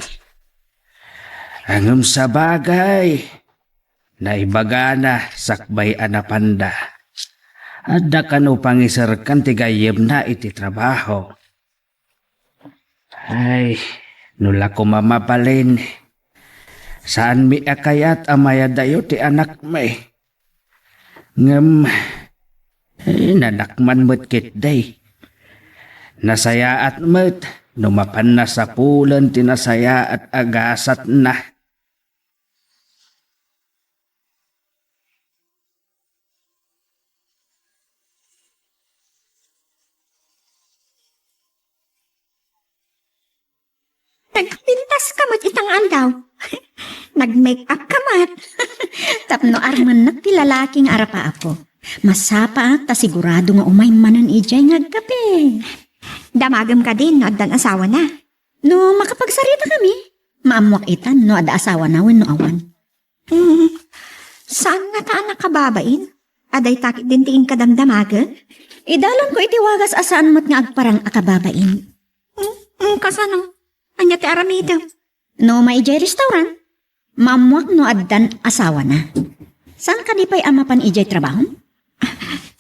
Angam sa bagay, naibaga na sakbay anapanda. Adda ka no pangisarkan ti gayem na iti trabaho. Ay, nula ko mamapalin. Saan mi akayat amaya dayo ti anak may? Ngam, nanakman mo't kitday. Nasayaat mo't, numapan na sa pulan tinasaya at agasat na. Nagpintas ka mo't itang andaw. Nag-make up ka mat. Tapno arman na ti lalaking arapa ako. Masapa ta sigurado nga umay manan ijay ngagkape. Damagam ka din, no addan asawa na. No makapagsarita kami. Maamwak itan no ada asawa na wenno awan. Saan nga ta anak kababain? Aday takit din tiin kadamdamaga? Idalan ko iti wagas asaan mo't nga agparang akababain. Kasano? Anya ti aramida? No may ijay restaurant. Mamwak no addan asawa na. Saan ka di pa'y amapan ijay trabaho?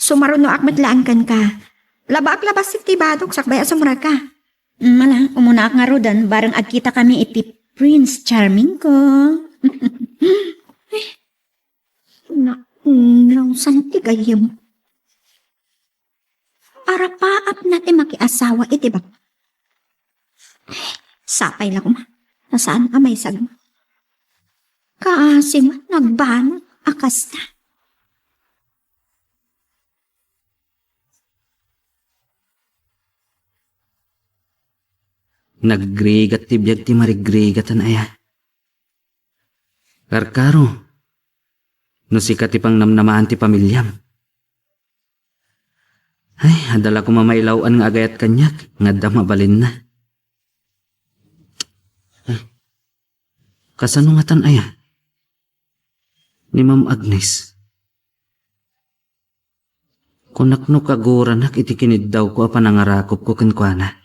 Sumaruno akmatlaan kan ka. Labak labas si tibadok sakbay asumura ka. Mala, umuna ak nga rodan barang agkita kami iti Prince Charming ko. Saan ti gayem? Arapaap na ti makiasawa iti ba? Sapay lang ma. Nasaan amay sagma? Kaasim nagbanot akas na. Naggrigat ti biyag ti marigrigat aya. Karkaro. No sikat ti pang namnamaan ti pamilyam. Ay, adala ko mamailawan nga agayat kanyak, nga da mabalin na. Ay, kasano nga tan aya? Ni Ma'am Agnes. Kunak no kaguranak iti kinid daw ko apa nangarakop ko kenkwana.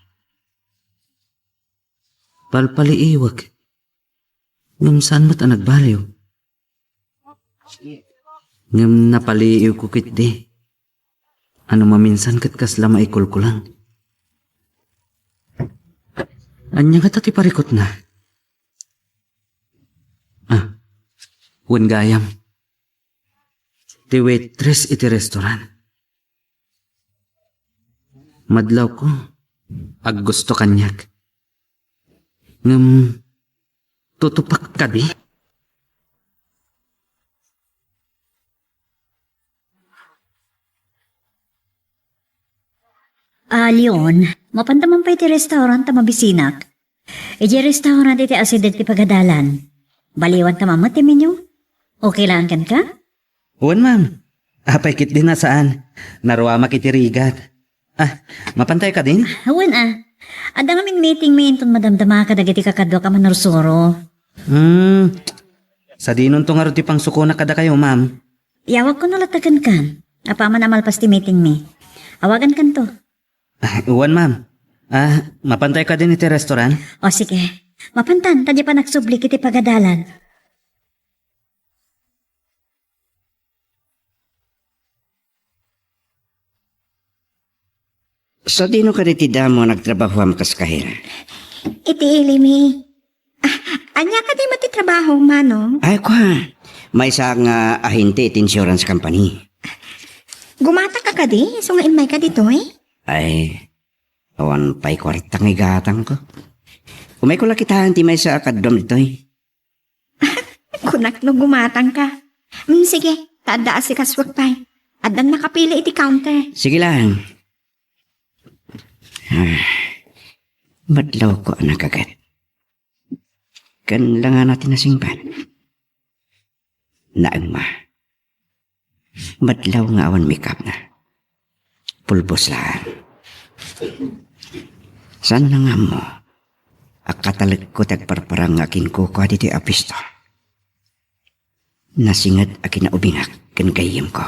Palpaliiwag. Ngam saan mo't ang nagbaliw? Ngam napaliiw ko kit di. Ano maminsan kat kasla maikulkulang. Anya ka tati parikot na. Wen gayam. Ti waitress iti restaurant. Madlaw ko. Ag gusto kanyak. Ngam tutupak ka di. Leon, mapandaman pa iti restaurant ta mabisinak. Iti restaurant iti asident ti pagadalan. Baliwan ta mamat ti menu. Okay lang kan ka? Uwan ma'am. Apay kit din na saan. Naruamak iti rigat. Mapantay ka din? Hawan Ada nga meeting mi inton madamdama ka dagiti kakadwa ka manarsuro. Sa dinon to nga ro ti pang suko na kada kayo ma'am. Yawag ko nalatagan kan. Apaman amalpas ti meeting mi. Awagan kan to. Uwan ma'am. Mapantay ka din iti restaurant? O sige. Mapantan, tadya pa nagsublik iti pagadalan. Sa dino ka iti damo nagtrabaho am kas kahira? Iti ilimi. Anya ka di matitrabaho, manong? Ay kwa, may isa nga ahente iti insurance company. Gumata ka di? So nga imay ka dito eh? Ay, awan pa'y kwartang igatang ko. Umay ko lakitaan ti may sa akadom dito eh. Kunak no gumatang ka. Sige, tada si kaswag pa'y. Adan nakapili iti counter. Sige lang. Madlaw ko ang nagagat. Kan lang nga natin nasingpan. Naang ma. Madlaw nga awan makeup na. Pulbos lang. San na nga mo? Akatalag ko tagparparang akin ko kwa dito apisto. Nasingad akin na ubingak kan gayim ko.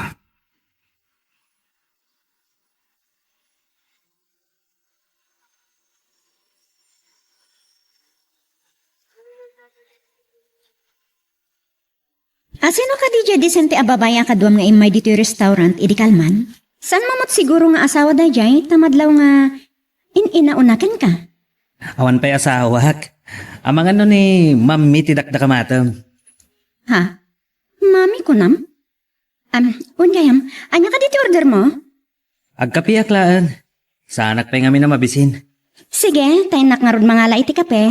Sino ka di disente ababay ang kaduam nga imay dito yung restaurant, idi kalman? San mamot siguro nga asawa da jay, tamadlaw nga inaunakan ka? Awan pa'y asawak. Amang ano ni mami tidakdakamatam. Ha? Mami ko nam? Unyayam, anya ka dito order mo? Agkapiyak laan. Sa anak pa'y ngamin na mabisin. Sige, tayo nakngarod mga la iti kape.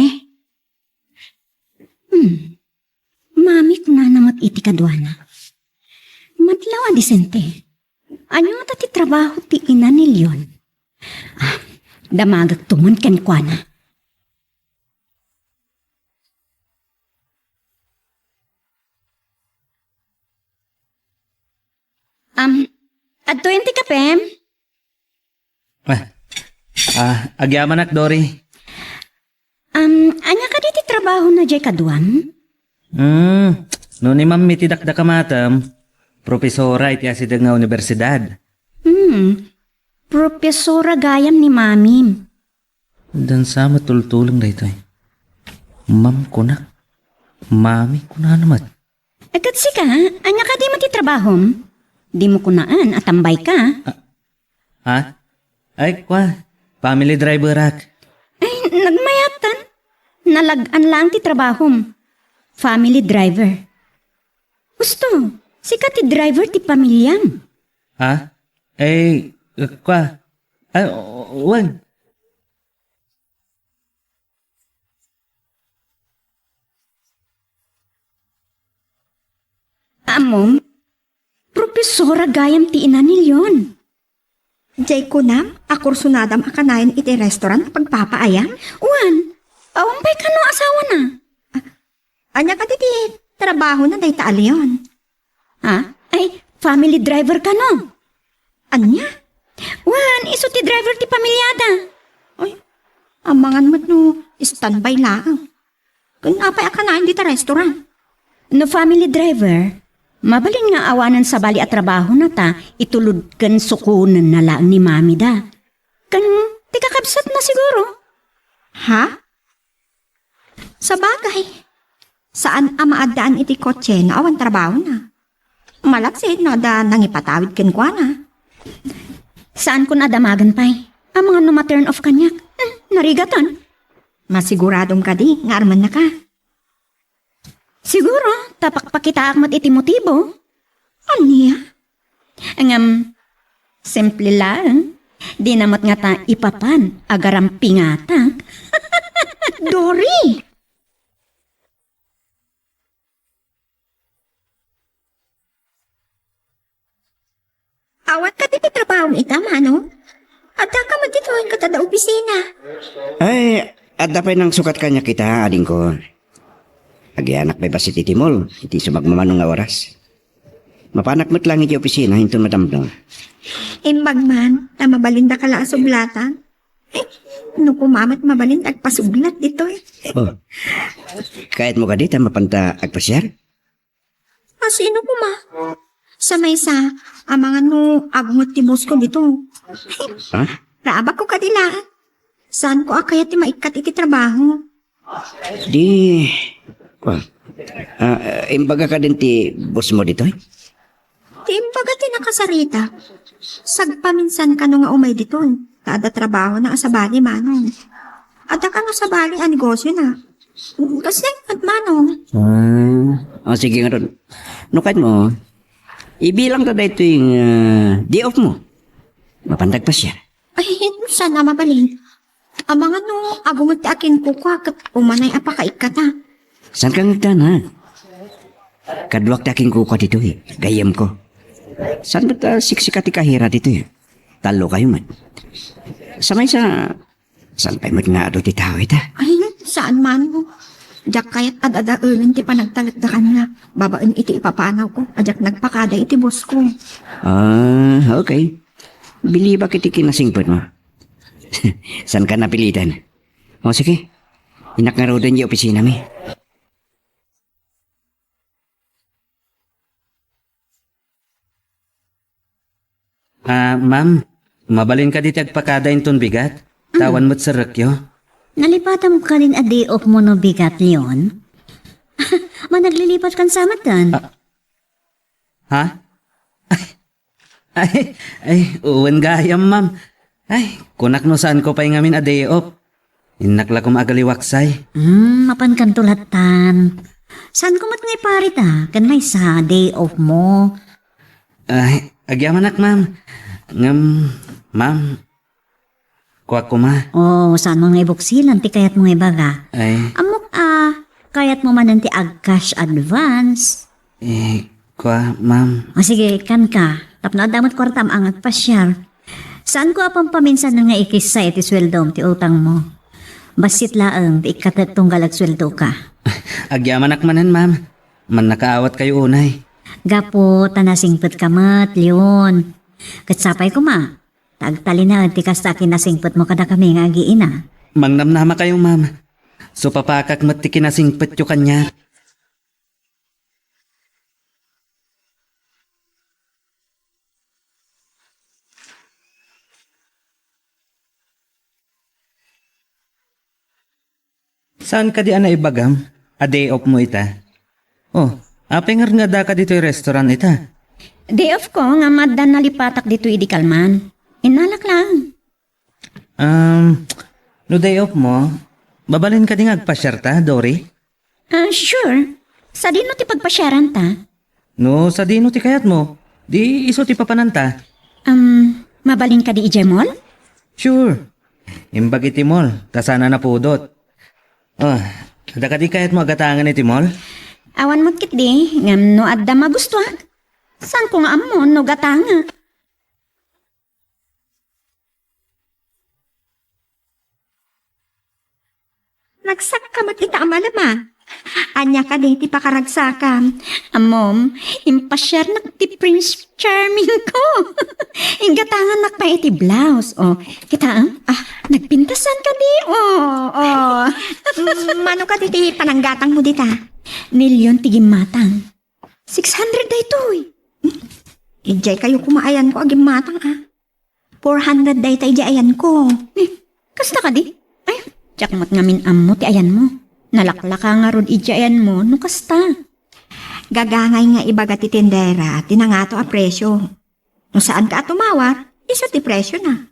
Mami ko na namat iti kadwana. Madlaw disente. Anyo nga ti trabaho ti ina ni Leon. Damagag tuman ken kwa na. Adto ti kape? Agyaman ak, Dory. Anya ka ti trabaho na jay kadwan? No ni mami tidakdakamatam, profesora iti asidag nga universidad. Profesora gayam ni mami. Dan sa matultulang na ito eh. Ma'am ko na. Mami ko na naman. Agad si ka, anya ka di mo ti trabahom? Di mo kunaan at tambay ka. Ha? Ay, kwa. Family driver ak. Ay, nagmayatan. Nalagan lang ti trabahom. Family driver. Gusto, sika ti driver ti pamilyam. Ha? Eh, kwa. Ay, uwan. Amom, profesora gayam ti ina ni Leon. Jay ko nam, akursunadam akanayan iti restaurant pagpapaayam. Uwan, awampay ka no asawa na. Anya ka diti trabaho na day taali yun. Ha? Ay, family driver ka no? Anya? Wan, iso ti driver ti pamilyada. Ay, amangan mo't no, standby lang. Kung napay ka na, hindi ta restaurant. No family driver, mabalin nga awanan sa bali at trabaho na ta, itulod kan sukunan na lang ni mami da. Kan, ti kakabsat na siguro. Ha? Sa bagay, saan amaadaan iti kotse na awan trabaho na? Malaksid na da nang ipatawid ken kwa na. Saan ko nadamagan pa'y? Ang mga numa-turn off kanyak. Narigatan. Masiguradong ka di, nga arman na ka. Siguro, tapak pa kita akmat iti motibo. Anya? Ang simple lang. Di namat nga ta ipapan, agarampi nga ta. Dory! Awat ka titi trabaho ita, mano? At ka mo dito ka tada opisina. Ay, at dapay ng sukat kanya kita, ading ko. Agianak may basit iti mall, iti sumagmamanong nga oras. Mapanak mo't lang iti opisina, hinto madamdong. Imbag man, na mabalinda ka lang sublatan. No pumamat mabalinda agpasuglat dito eh. Oh, kahit mo ka dito, mapanta agpasyar? Sino po ma? Sa may sa, amangan no, agungot ti boss ko dito. Ha? Raaba ko kadila. Saan ko akaya ti maikat iti trabaho? Di... imbaga ka din ti boss mo dito eh? Timbaga ti nakasarita. Sagpaminsan ka no nga umay dito. Kada trabaho na asabali manong. At ka no sabali ang negosyo na. Kasi at manong. Sige nga ron. No kahit mo, ibilang ka na ito yung day off mo. Mapandag pa siya. Ay, sana mabalin. Amangan no, agungot ti akin kuka kat umanay apakaikata. Saan ka nagtanag? Kadwak ti aking kuka dito eh. Gayam ko. Saan ba't siksikat ti kahira dito eh? Talo kayo man. Samay sa... Saan pa mo't nga ado ti tao ita? Ay, saan man mo? Diyak kayat adadaulan ti panagtalat da kanila. Babaan iti ipapanaw ko. Adyak nagpakada iti boss ko. Okay. Biliba kiti kinasingpot mo. Saan ka napilitan? O sige. Inak nga raw din yung opisina mi. Ma'am, mabalin ka diti agpakada inton bigat? Tawan mo't sa rakyo? Nalipatan mo ka rin a day off mo no bigat leon? Managlilipat kan sa matan. Ha? Uwan gayam, ma'am. Ay, kunak no saan ko pa ngamin a day off. Inakla ko maagaliwaksay. Mapan kan tulatan. Saan ko mat ngay parit kan may sa day off mo? Ay, agyamanak, ma'am. Ma'am. Kuwak ko ma. Oh, saan mo ngay buksilan ti kayat mo ngay baga? Ay, Amok kayat mo man ti ag-cash advance. kuwa, ma'am. O sige, kan ka. Tapno damot kwartam ang agpasyar. Saan ko apang paminsan na nga ikisa iti sweldo ti utang mo? Basit laang ti ikatat tunggal ag sweldo ka. Agyamanak manan, ma'am. Man nakaawat kayo unay. Gapo, tanasingput ka mat, Leon. Katsapay ko ma. Tagtali na ti kasta kinasingput mo kada kami nga agiina. Mangnamnama kayo, ma'am. So papakak mat ti kinasingpet yo kanya. Saan ka di ana ibagam? A day off mo ita? Oh, apengar nga da ka dito yung restaurant ita. Day off ko, nga madan nalipatak dito idi kalman. Inalak lang. No day off mo, babalin ka di nga agpasyar ta, Dory? Sure. Sa dino ti pagpasyaran ta? No, sa dino ti kayat mo. Di iso ti papananta. Mabalin ka di ijemol? Sure. Imbag iti mall, kasana na pudot. Oh, da ka di kayat mo agatangan iti mall? Awan mo kit di, ngam no adda magustuhan. San ko nga amon no gatanga? Nagsak ka mat ita amalama. Anya ka di, ti pakaragsakan. Amom, impasyar na ti Prince Charming ko. Inggatangan nak pa iti blouse. O, kita, nagpintasan ka di. Mano ka di ti pananggatang mo dita? Milyon tigim matang. 600 da ito eh. Ijay kayo kumaayan ko agim matang 400 da ita ijayan ko. Kasta ka di? Ay, tiyakmat ngamin ammo ti ayan mo. Nalaklaka nga rod ijayan mo, no kasta. Gagangay nga ibaga ti tindera, tinangato a presyo. No saan ka tumawar, isa ti presyo na.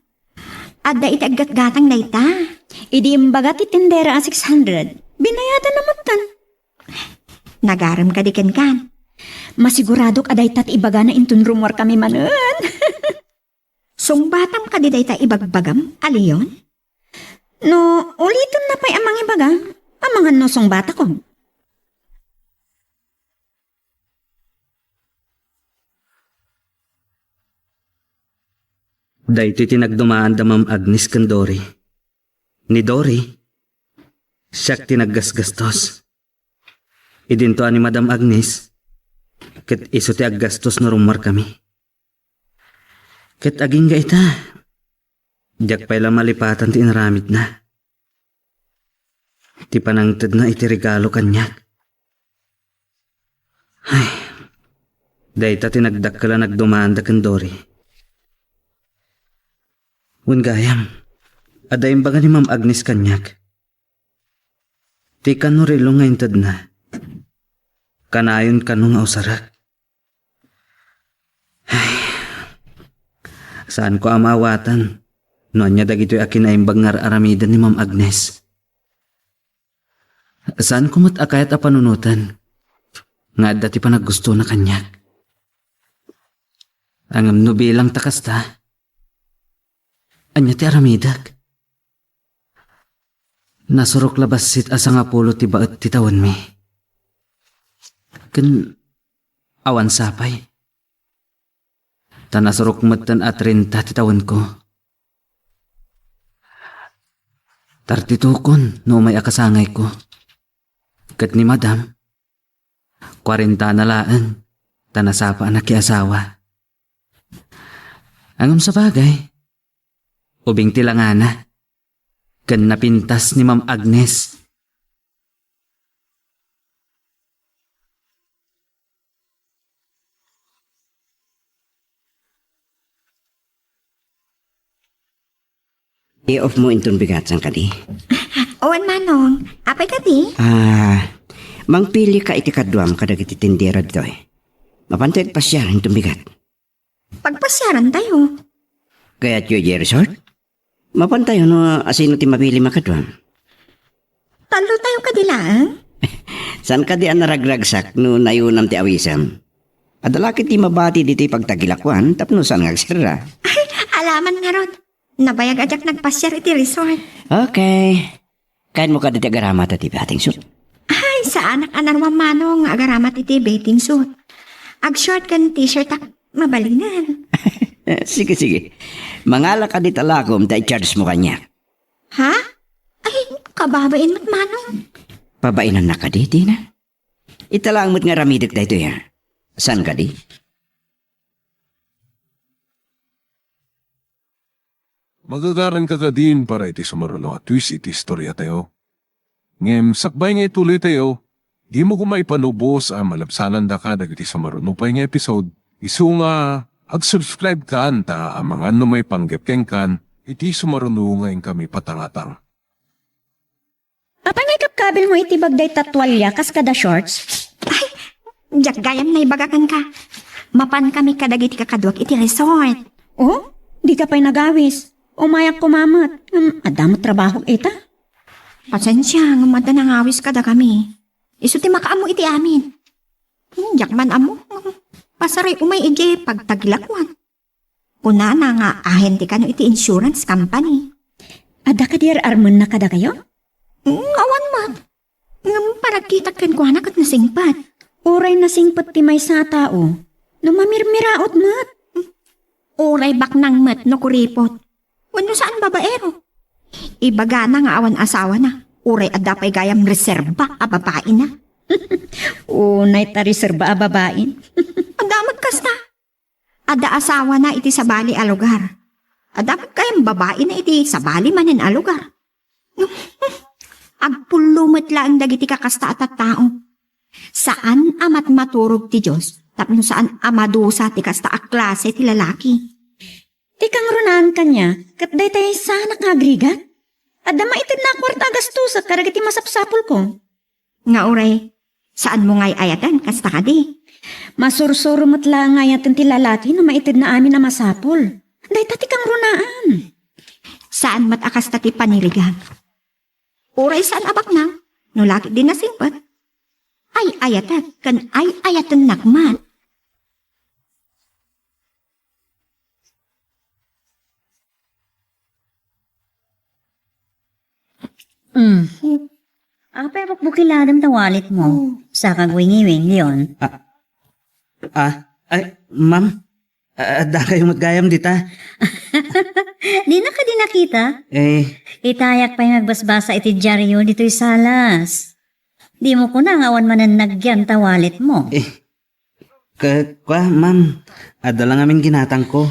Adda iti aggat-gatang na ita. Idi imbaga ti tindera a 600, binayadan naman tan. Nagaram ka di kan. Masiguradok aday tat ibaga na intun rumor kami manan. Sungbatam ka di day ta ibagbagam, aliyon? No, ulitin na pa'y amang ibaga. Amangan no song bata ko. Dahito tinagdumaan da Ma'am Agnes kan Dory. Ni Dory, siyak tinaggasgastos. Idinto ni Madam Agnes, ket iso ti aggastos na rumar kami. Ket aging ga ita, diyak pa'y malipatan ti inaramid na. Ti panangtad na iti regalo kanyak. Ay, dahita tinagdakkala nagdumaan da kan Dory. Gayam, adayin baga ni Ma'am Agnes kanyak. Ti kanurilo nga intad na. Kanayon kanu nga usarak. Ay, saan ko amawatan? Noon niya dagito'y akin na imbag nga aramidan ni Ma'am Agnes. Saan ko akayat a panunutan? Nga dati pa naggusto na kanyak. Ang nubilang takasta. Anya ti aramidag. Nasurok labasit asa nga pulo ti baet ti tawan mi. Ken awan sapay. Ta nasurok matan at 30 ti tawan ko. Tartitukon no may akasangay ko. Ket ni Madam, 40 na laan, ta nasapa na ki asawa. Angam sa bagay, ubing tilangana, kan napintas ni Ma'am Agnes. I-off mo intong bigatsan ka di. Owan manong, apay ka di? Mangpili ka iti kadwam kadag iti tindera dito eh. Mapantay pasyar intong bigat. Pagpasyaran tayo. Kaya tiyo resort? Mapantay no asino ti mapili makadwam. Talo tayo kadilaan. San ka di ang naragragsak no nayunam ti awisam? Adalakit ti mabati diti pagtagilakwan tapno saan ngagsira. Ay, alaman nga rod. Nabayag ajak nagpasyar iti resort. Okay. Kain mo ka diti agaramat ati bating suit. Ay, sa anak anarwang manong agaramat iti bathing suit. Ag-short kan t-shirt ak mabalinan. Sige. Mangala ka di talakom ta i-charge mo kanya. Ha? Ay, kababain mo't manong. Pabainan na ka di, Tina. Italang mo't nga ramidik da ito ya. San ka di? Magagaran ka din para iti sumaralo at twist iti istorya tayo. Ngem, sakbay nga ituloy tayo, di mo kumaipanubos ang malabsanan da ka dagiti sumarunupay nga episode. Isu nga, ag-subscribe ka anta ang mga may panggepkeng kan, iti sumarunungayin kami patangatang. Apay nga kapkabil mo iti bagday tatwalya kas kada shorts? Ay, jak gayam na ibagakan ka. Mapan kami kadagiti kakadwak iti resort. Oh, di ka pa'y nagawis. Umayak kumamat. Adamot trabaho ita. Pasensya, ngumada nang awis kada kami. Isu ti makaamo iti amin. Jak man amo, pasaray umay ije pagtagilakwan. Kuna na nga ahente ka no iti insurance company. Ada ka diar arman na kada kayo? Awan mat. Paragkita ken ko anak at nasingpat. Uray na singpat ti may sa tao. Numamirmiraot mat. Uray bak nang mat no kuripot. Wano saan babaero? Ibaga na nga awan asawa na. Uray adda pa'y gayam reserba a babae na. Unay ta reserba a babain. Adamot kasta. Ada asawa na iti sa bali a lugar. Adamot kayang babae na iti sa bali manin a lugar. Agpulumot lang dagiti kakasta at tao. Saan amat maturog ti Diyos? Tapno saan amadusa ti kasta a klase ti lalaki? Ti kang runaan kanya, kat day tayo sana kagrigat. Adda maitid na kwarta gastusa karagati masapsapol ko. Nga uray, saan mo ngay ayatan kasta ka di? Masursuro mo't lang ngayatin ti lalaki na maitid na amin na masapol. Day ta ti kang runaan. Saan matakas ti panirigan? Uray saan abak na? No laki din na simpat. Ay ayatan, kan ay ayatan nakman. Pero bukiladam tawalit mo. Sa kagwingiwing yun. Ay, ma'am. Adda kayo matgayam dita. Di na ka din nakita. Itayak pa yung nagbasbasa iti dyaryo dito'y salas. Di mo ko na ngawan manan nagyan tawalit mo. Ma'am. Adda lang aming ginatang ko.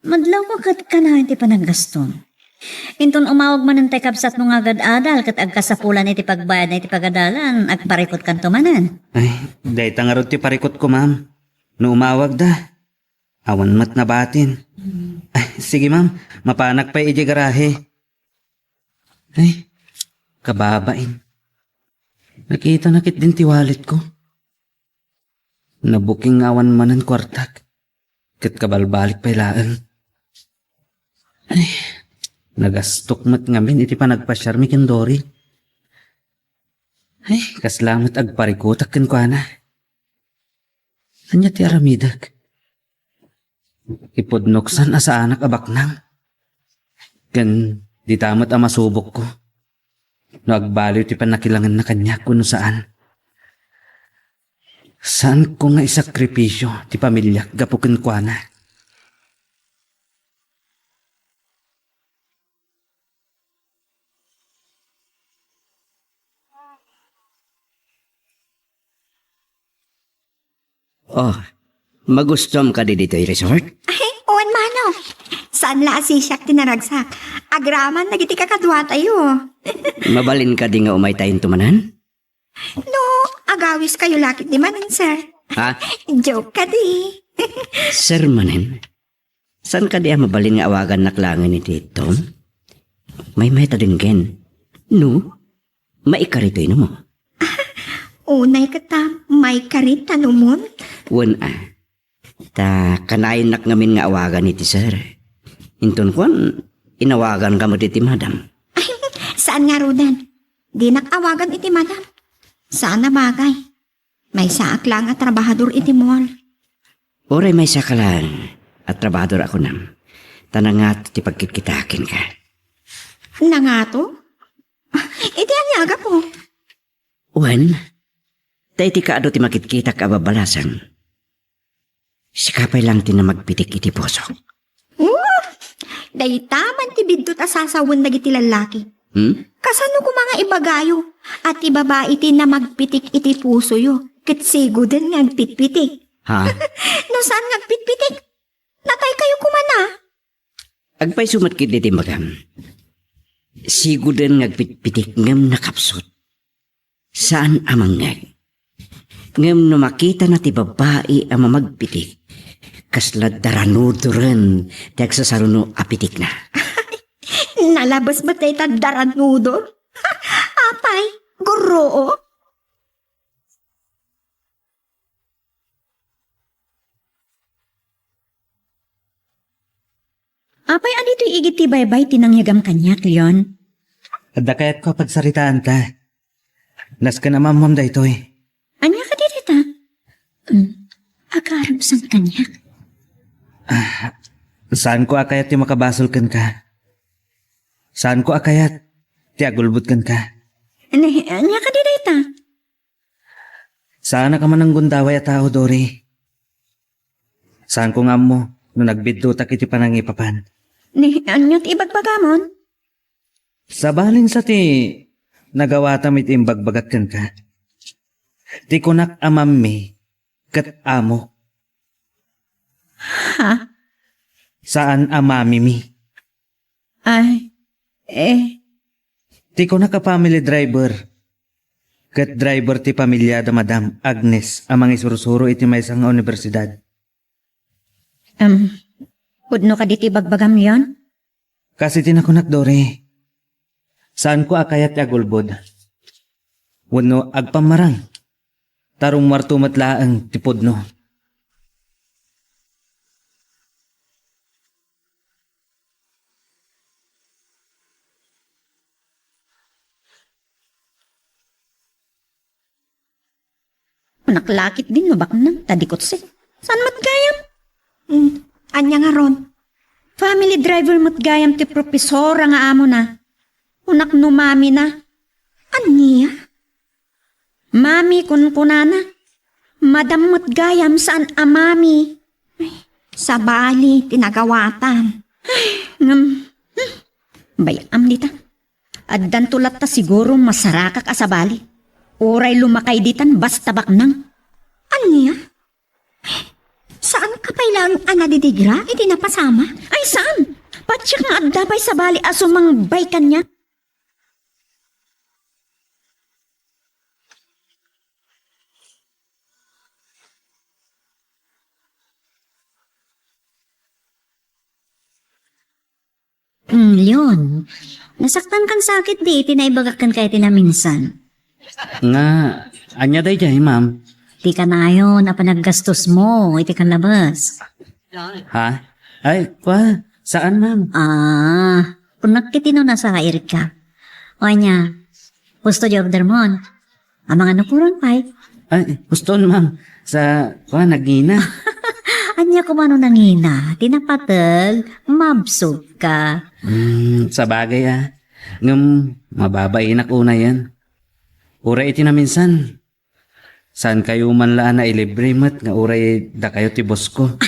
Madlaw ko kat ka na iti panaggaston. Inton umawag man ng tekabsat mo nga agad-adal kat agkasapulan iti pagbayad na iti pagadalan agparikot kan tumanan. Ay, dahi tangarot ti parikot ko, ma'am. No umawag da. Awan mat na batin. Ay, sige ma'am, mapanak pa iji garahe. Ay, kababain. Nakita nakit din ti wallet ko. Nabuking awan manan kwartak. Kat kabalbalik pa ilaan. Ay, nagastok mat ngamin iti panagpasyar mi kendori. Ay, kaslamat agparikutak ken kwa na. Anya ti aramidak. Ipodnoksan asa anak abaknang. Ken di tamat ang masubok ko. No agbaliw ti panakilangan na kanya kuno saan. Saan ko nga isakripisyo ti pamilya gapuken kwa na. Oh, magustom ka di dito resort? Ay, owan mano. Saan la asisyak tinaragsak? Agraman nagiti kakadwa tayo. Mabalin ka di nga umay tayong tumanan? No, agawis kayo lakit di manan, sir. Ha? Joke ka di. Sir manen, saan ka di mabalin nga awagan naklangan ni Tito? May meta din ken. No, maikarito ino mo. Unay kata, may karit tanumon. Wan ta kanayon nak ngamin nga awagan ni ti sir. Inton kwan, inawagan ka mo ti madam. Ay, saan nga Rudan? Di nakawagan iti madam. Saan na bagay? May saak lang at trabahador iti mall. Oray may sakalan at trabador ako nam. Tanangat ti pagkikitakin ka. Nangato? Iti anyaga po. Wan, tayo ti kaado ti makitkita ka babalasan. Sikapay lang ti na magpitik iti posok. Day taman ti bidto ta sasawan dagiti lalaki. Kasano ko mga ibagayo at ibabae ti na magpitik iti puso yo. Katsigo din nga agpitpitik. Ha? No saan nga agpitpitik? Natay kayo kumana. Agpay sumat kit iti magam. Sigo din ngagpitpitik ngam nakapsot. Saan amang ngag? Ngam no makita na ti babae ang mamagpitik. Kaslad daranuduran ti agsasaruno apitik na. Nalabas ba tayo tadaran nudo? Apay, guro. Apay anito igit ti baybay tinangyagam kanya, Cleon. Adda kayat ko pagsaritaan ta. Nas ka naman ma'am daytoy. Anya ka dito ta? Akarap sang kanya. Saan ko akayat ti makabasol kan ka? Saan ko akayat ti agulbot kan ka? Anya ka dito ta? Saan ka man ang gundaway at tao, Dory? Saan ko nga mo nung nagbiddutak iti panangipapan? Anya ti ibagbagamon? Sa balin sa ti nagawa tamit imbagbagat kan ka. Ti kunak amami kat amo. Ha? Saan amami mi? Ay, Ti kunak ka family driver. Kat driver ti pamilya da Madam Agnes amang isurusuro iti may nga universidad. Pudno ka diti bagbagam yon? Kasi tinakunak dore. Saan ko akayat ti agulbod? Wano agpamarang. Tarong martumatlaang ti pudno. Naklakit din mabak nang tadikot si. Saan matgayam? Anya nga ron. Family driver matgayam ti profesora nga amo na. Unak no mami na. Anya? Mami kun kunana. Madam matgayam saan amami. Sa bali, tinagawatan. Bayam dita. Addan tulat ta siguro masarakak asabali. Oray lumakay ditan basta baknang. Anya? Saan ka pailang anadidigra? Hindi napasama? Ay saan? Patsyak nga adapay sa bali asumang baykan niya. Yun. Nasaktan kan sakit di, tinaibagak kan kaya tinaminsan. Nga, anya day jay, ma'am. Di ka na yun na panaggastos mo, iti kan labas. Ha? Ay, kwa? Saan, ma'am? Kung nakitino na sa kairit ka. O niya, gusto di obdermon. Amang ano kurang pay. Ay, guston, ma'am. Sa, kwa, nagina. Anya kumano nangina, tinapatag, mabsog ka. Sa bagay, Ngam, mababain ako na yan. Uray iti na minsan. Saan kayo man laan na ilibre mat nga uray da kayo ti boss ko.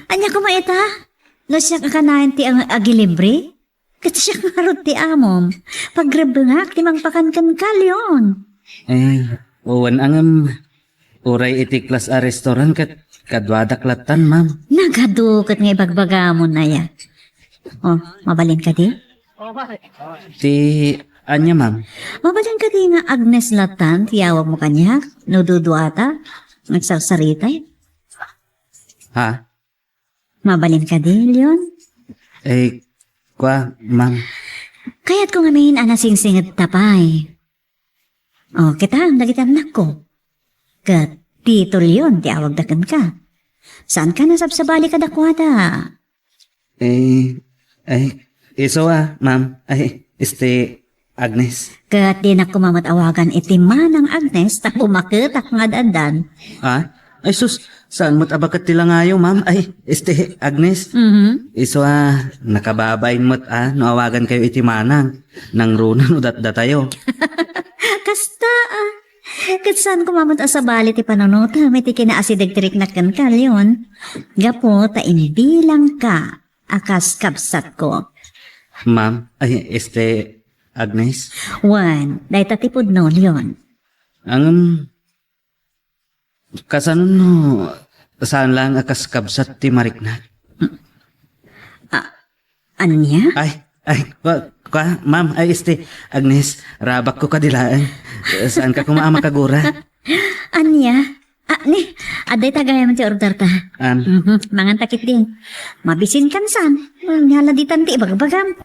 Anya kumaita? No siya kakanayan ti ang agilibre? Kasi siya karot ti amom. Pagrabangak ti mangpakankan kalyon. Uwan angam. Uray iti class a restaurant kat kadwadak latan, ma'am. Nagadukat nga ibagbagamon na ya. Oh, mabalin ka di? Ti, anya, ma'am? Mabalin ka di nga Agnes Latan, tiyawag mo kanya, no duduata, nagsasaritay. Ha? Mabalin ka di, Leon? Kwa, ma'am. Kaya't kung amin anasing-singit tapay. Oh, kita, nagitamnak ko. Kat, Tito Leon, tiyawag dakan ka. Saan ka nasabsabali ka dakwada? Iso ma'am. Agnes. Kat di na kumamatawagan iti manang Agnes, ta kumakitak nga dadan. Ha? Ay sus, saan mo't abakat tila ngayo, ma'am? Agnes. Iso nakababayin mo't naawagan kayo iti manang. Nang runan udat tayo. Kasta kat saan kumamot sa bali ti panunota, may ti kinaasidigtirik na kan kalyon. Gapo ta inibilang ka, akas kapsat ko. Ma'am, Agnes. Wan, dahi tatipod no, Leon. Ang kasanon no, saan lang akas kabsat ti mariknat? Anya? Kwa, ma'am, Agnes, rabak ko kadilaan. Saan ka kumaama kagura? Anya? Aday tagayan ti order ta. Mangan takit din. Mabisin kan san. Naladitan ti ibagbagam.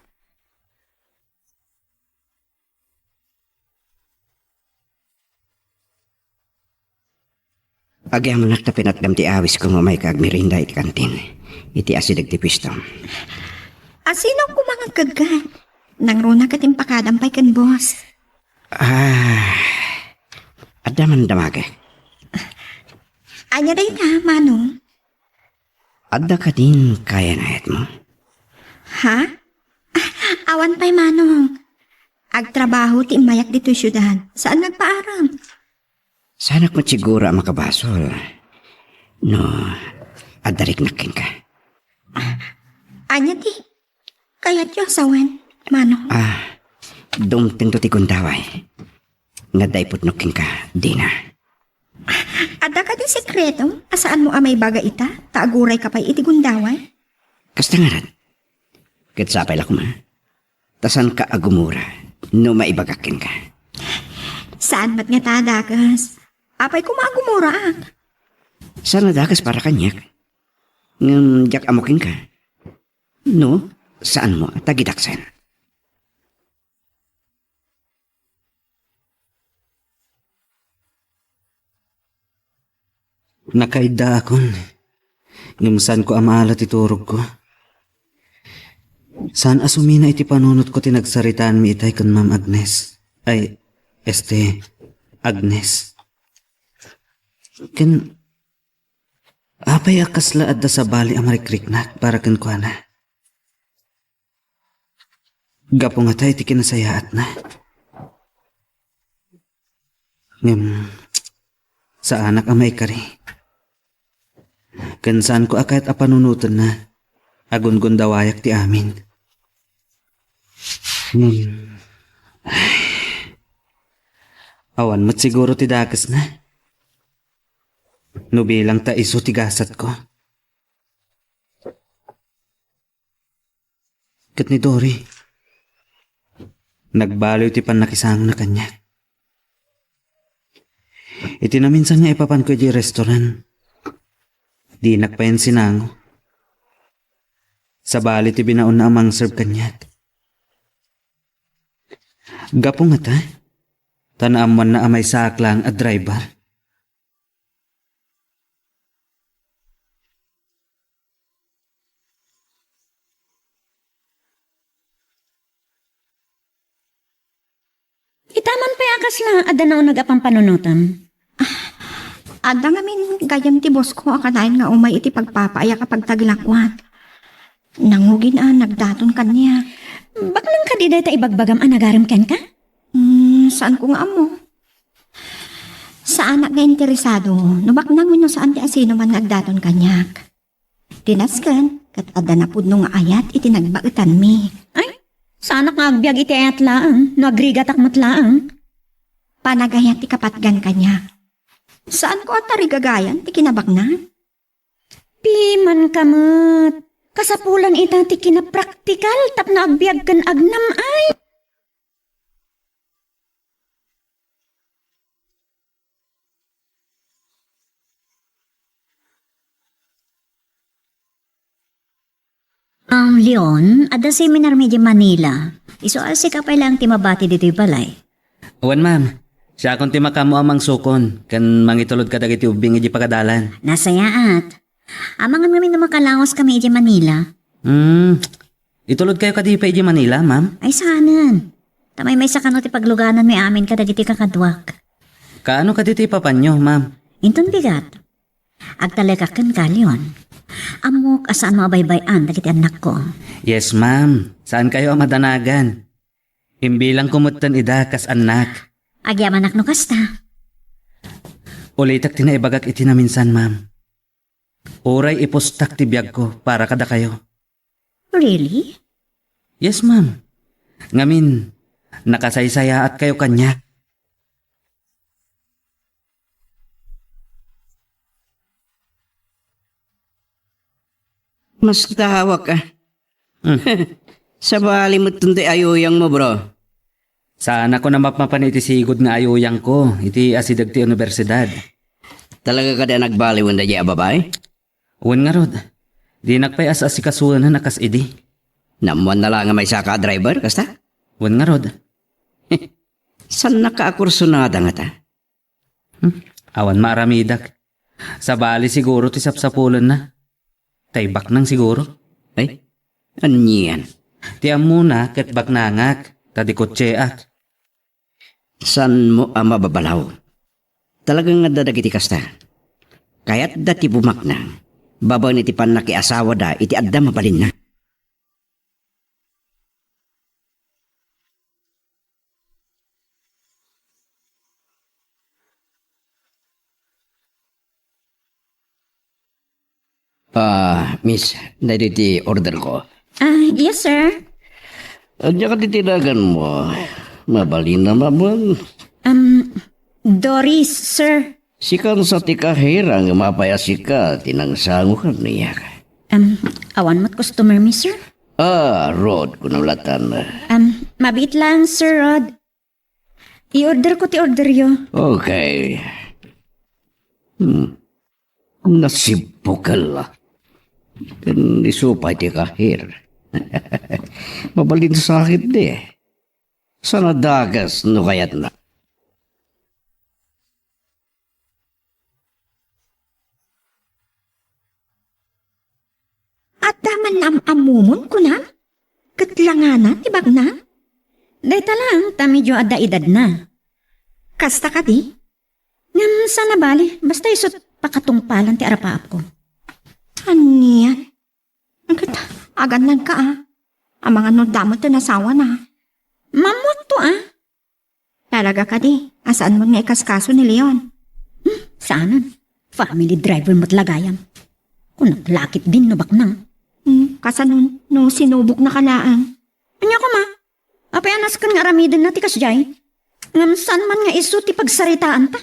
Agyam nak ta pinatgam ti awis ko mamay kag mirinda iti kantin. Iti asidag ti pistom. Asinong kumangag kagkat? Nang runa ka timpakadampay kan boss. Adaman damage. Anya day na, Manong? Adda ka din kaya na mo. Ha? Awan pa'y Manong. Agtrabaho ti mayak dito syudad. Saan nagpaaram? Sanak mo siguro ang makabasol. No, adarik nakin ka. Anya ti? Kaya't yung asawan, Manong. dumting do ti kundaway. Nga daypot nuking ka, di na. Ada ka di sekreto? Asaan mo amay baga ita? Taaguray ka pa'y iti gundaway? Kasta nga rat. Katsapay lang ma. Tasan ka agumura, no maibagakin ka. Saan ba't nga tadakas? Apay ko maagumura ah. Sana dakas para kanyak. Ngam jak amokin ka. No, saan mo tagidaksan? Nakaida akon. Ngumsan ko amalat iturog ko. Saan asumina iti panunot ko tinagsaritaan mi itay kan Ma'am Agnes. Ay, Agnes. Ken, apay akasla adda sa bali amarikriknak para kan ko na. Gapo nga tayo iti kinasayaat na. Sa anak amay kari. Ken saan ko akayat apanunutan na. Agun-gun dawayak ti amin. Awan mo't siguro ti dakas na. Nubilang ta iso ti gasat ko. Kat ni Dory. Nagbaloy ti panakisang na kanya. Iti na minsan nga ipapan ko di restaurant. Di nakpayan sinango. Sa bali ti binaon na amang serve kanyat. Gapo nga ta. Tanaaman na amay saklang at driver. Itaman pa akas na adanaw nagapang panunutan. Ada nga min gayam ti boss ko akanain nga umay iti pagpapaaya kapag taglakwat. Nangugin nagdaton kanya. Baklang ka di ta ibagbagam anagaram ken ka? Saan ko nga amo? Sa anak nga interesado, nubak nang wino saan ti asino man nagdaton kanyak. Tinaskan, kat ada na pudno nga ayat iti nagbautan mi. Ay, sa anak nga agbyag iti ayat laang, no agrigatak matlaang. Panagayat ti kapatgan kanyak. Saan ko at tarigagayan ti kinabak na? Piman kamat. Kasapulan ita ti kinapraktikal tap na agbyag kan agnam ay. Leon, ada seminar medyo Manila. Isual si kapay lang ti mabati dito'y balay. Awan ma'am. Siya akong timakamu amang sukon. Kan mangitulod ka dagiti ubing iji pagadalan. Nasayaat. Amangan kami na makalangos kami iji Manila. Itulod kayo kadi pa iji Manila, ma'am? Ay sanan. Tamay may sakano ti pagluganan may amin ka dagiti kakadwak. Kaano kaditi papanyo, ma'am? Inton bigat. Agtalekakan ka, Leon. Amok asaan mo abaybayan dagiti anak ko. Yes, ma'am. Saan kayo ang madanagan? Imbilang kumutan ida kas anak. Agyaman no kasta. Ulitak tinaibagak iti na minsan, ma'am. Uray ipostak ti biyag ko para kada kayo. Really? Yes, ma'am. Ngamin, nakasaysaya at kayo kanya. Mas tahawak ka. Sa bali mo tundi ayuyang mo, bro. Sana ko na mapapan iti sigod nga ayuyang ko. Iti asidag ti universidad. Talaga ka na nagbaliwan na diya babay? Uwan nga rod. Di nakpay as asikasuan na nakas idi. Namuan na lang nga may saka driver, kasta? Uwan nga rod. San nakaakursunada nga ta? Awan maaramidak. Sa bali siguro ti sapsapulan na. Taybak nang siguro. Ay, anyan. Tiam muna ket baknangak. Tadikotseak. San mo ang mababalaw? Talagang nga dadagiti kasta. Kaya't dati bumaknang. Babaw ni ti pan nakiasawa da, iti adda mabalin na. Miss, dahil iti order ko. Yes, sir. Diyan ka titinagan mo. mabalin na mamon. Doris, sir. Sikan sa tikahirang mapayasika, tinangsango ka niya. Awan mo't customer mi, sir. Rod, kunulatan. Mabit lang, Sir Rod. I-order ko ti order yo. Okay. Nasibo ka la. Isupay ti kahir. Mabalin sa akin di. Sana dagas no kayat na. At daman amumon ko na. Katlangana, tibag na. Dayta lang, ta medyo adda edad na. Kasta ka di? Ngam sana bali, basta isot pakatungpalan ti arapaap ko. Aniyan? Agan lang ka Ang mga nodamot to nasawa na. Mamot to Talaga ka di. Asaan mo nga ikaskaso ni Leon? Saanan? Family driver mo't lagayan. Kung naglakit din no baknang. Kasanon, no sinubok na kalaan. Anya ko ma? Apayanas kan nga ramidin na ti kasjay. Ngam san man nga iso ti pagsaritaan ta.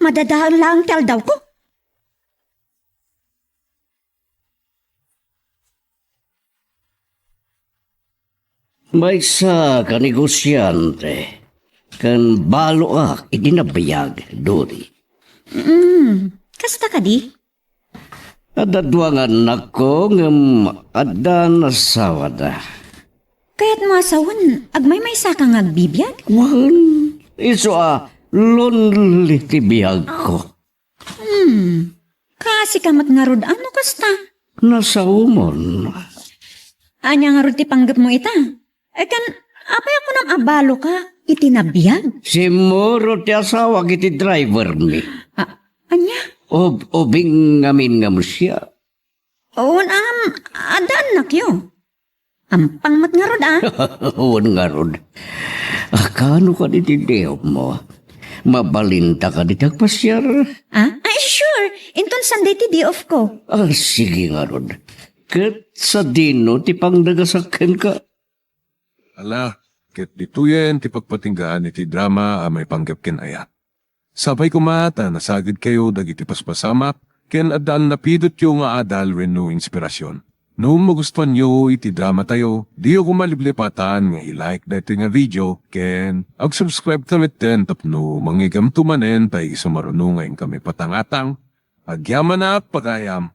Madadaan lang ti aldaw ko. May sa kanegosyante. Kan balo idinabayag, Dori. Kasta ka di? Adadwangan nako ngem adan asawa da. Kaya't mo asawan, agmay may sakang agbibiyag. Wan, iso lonely ti biyag ko. Kasi kamat nga rod, ano kasta? Nasa umon. Anya nga rod ti panggap mo ita. Kan, apay ako nang abalo ka, itinabiyag. Si Moro ti asawa kiti driver mi. Anya? Obing ngamin nga mo siya. Oon adan nakyo. Ampang mat nga rod Uwan nga rod. Akano ka ditindeo mo? Mabalinta ka ditagpasyar. Ay, sure. Inton Sunday ti day off ko. Sige nga rod. Kat sa dino ti pangdagasakan ka. Ala, ket dituyen ti pagpatinggaan iti drama may panggap ken aya. Sabay kumata nasagid kayo dagiti paspasamak ken adal napidot yo nga adal renno inspirasyon. No magustuhan nyo iti drama tayo, diyo kumaliblipatan nga i-like dati nga video ken ag-subscribe tamit den tapno mangigam tumanen tay sumarunong ngayon kami patangatang agyaman na pagayam.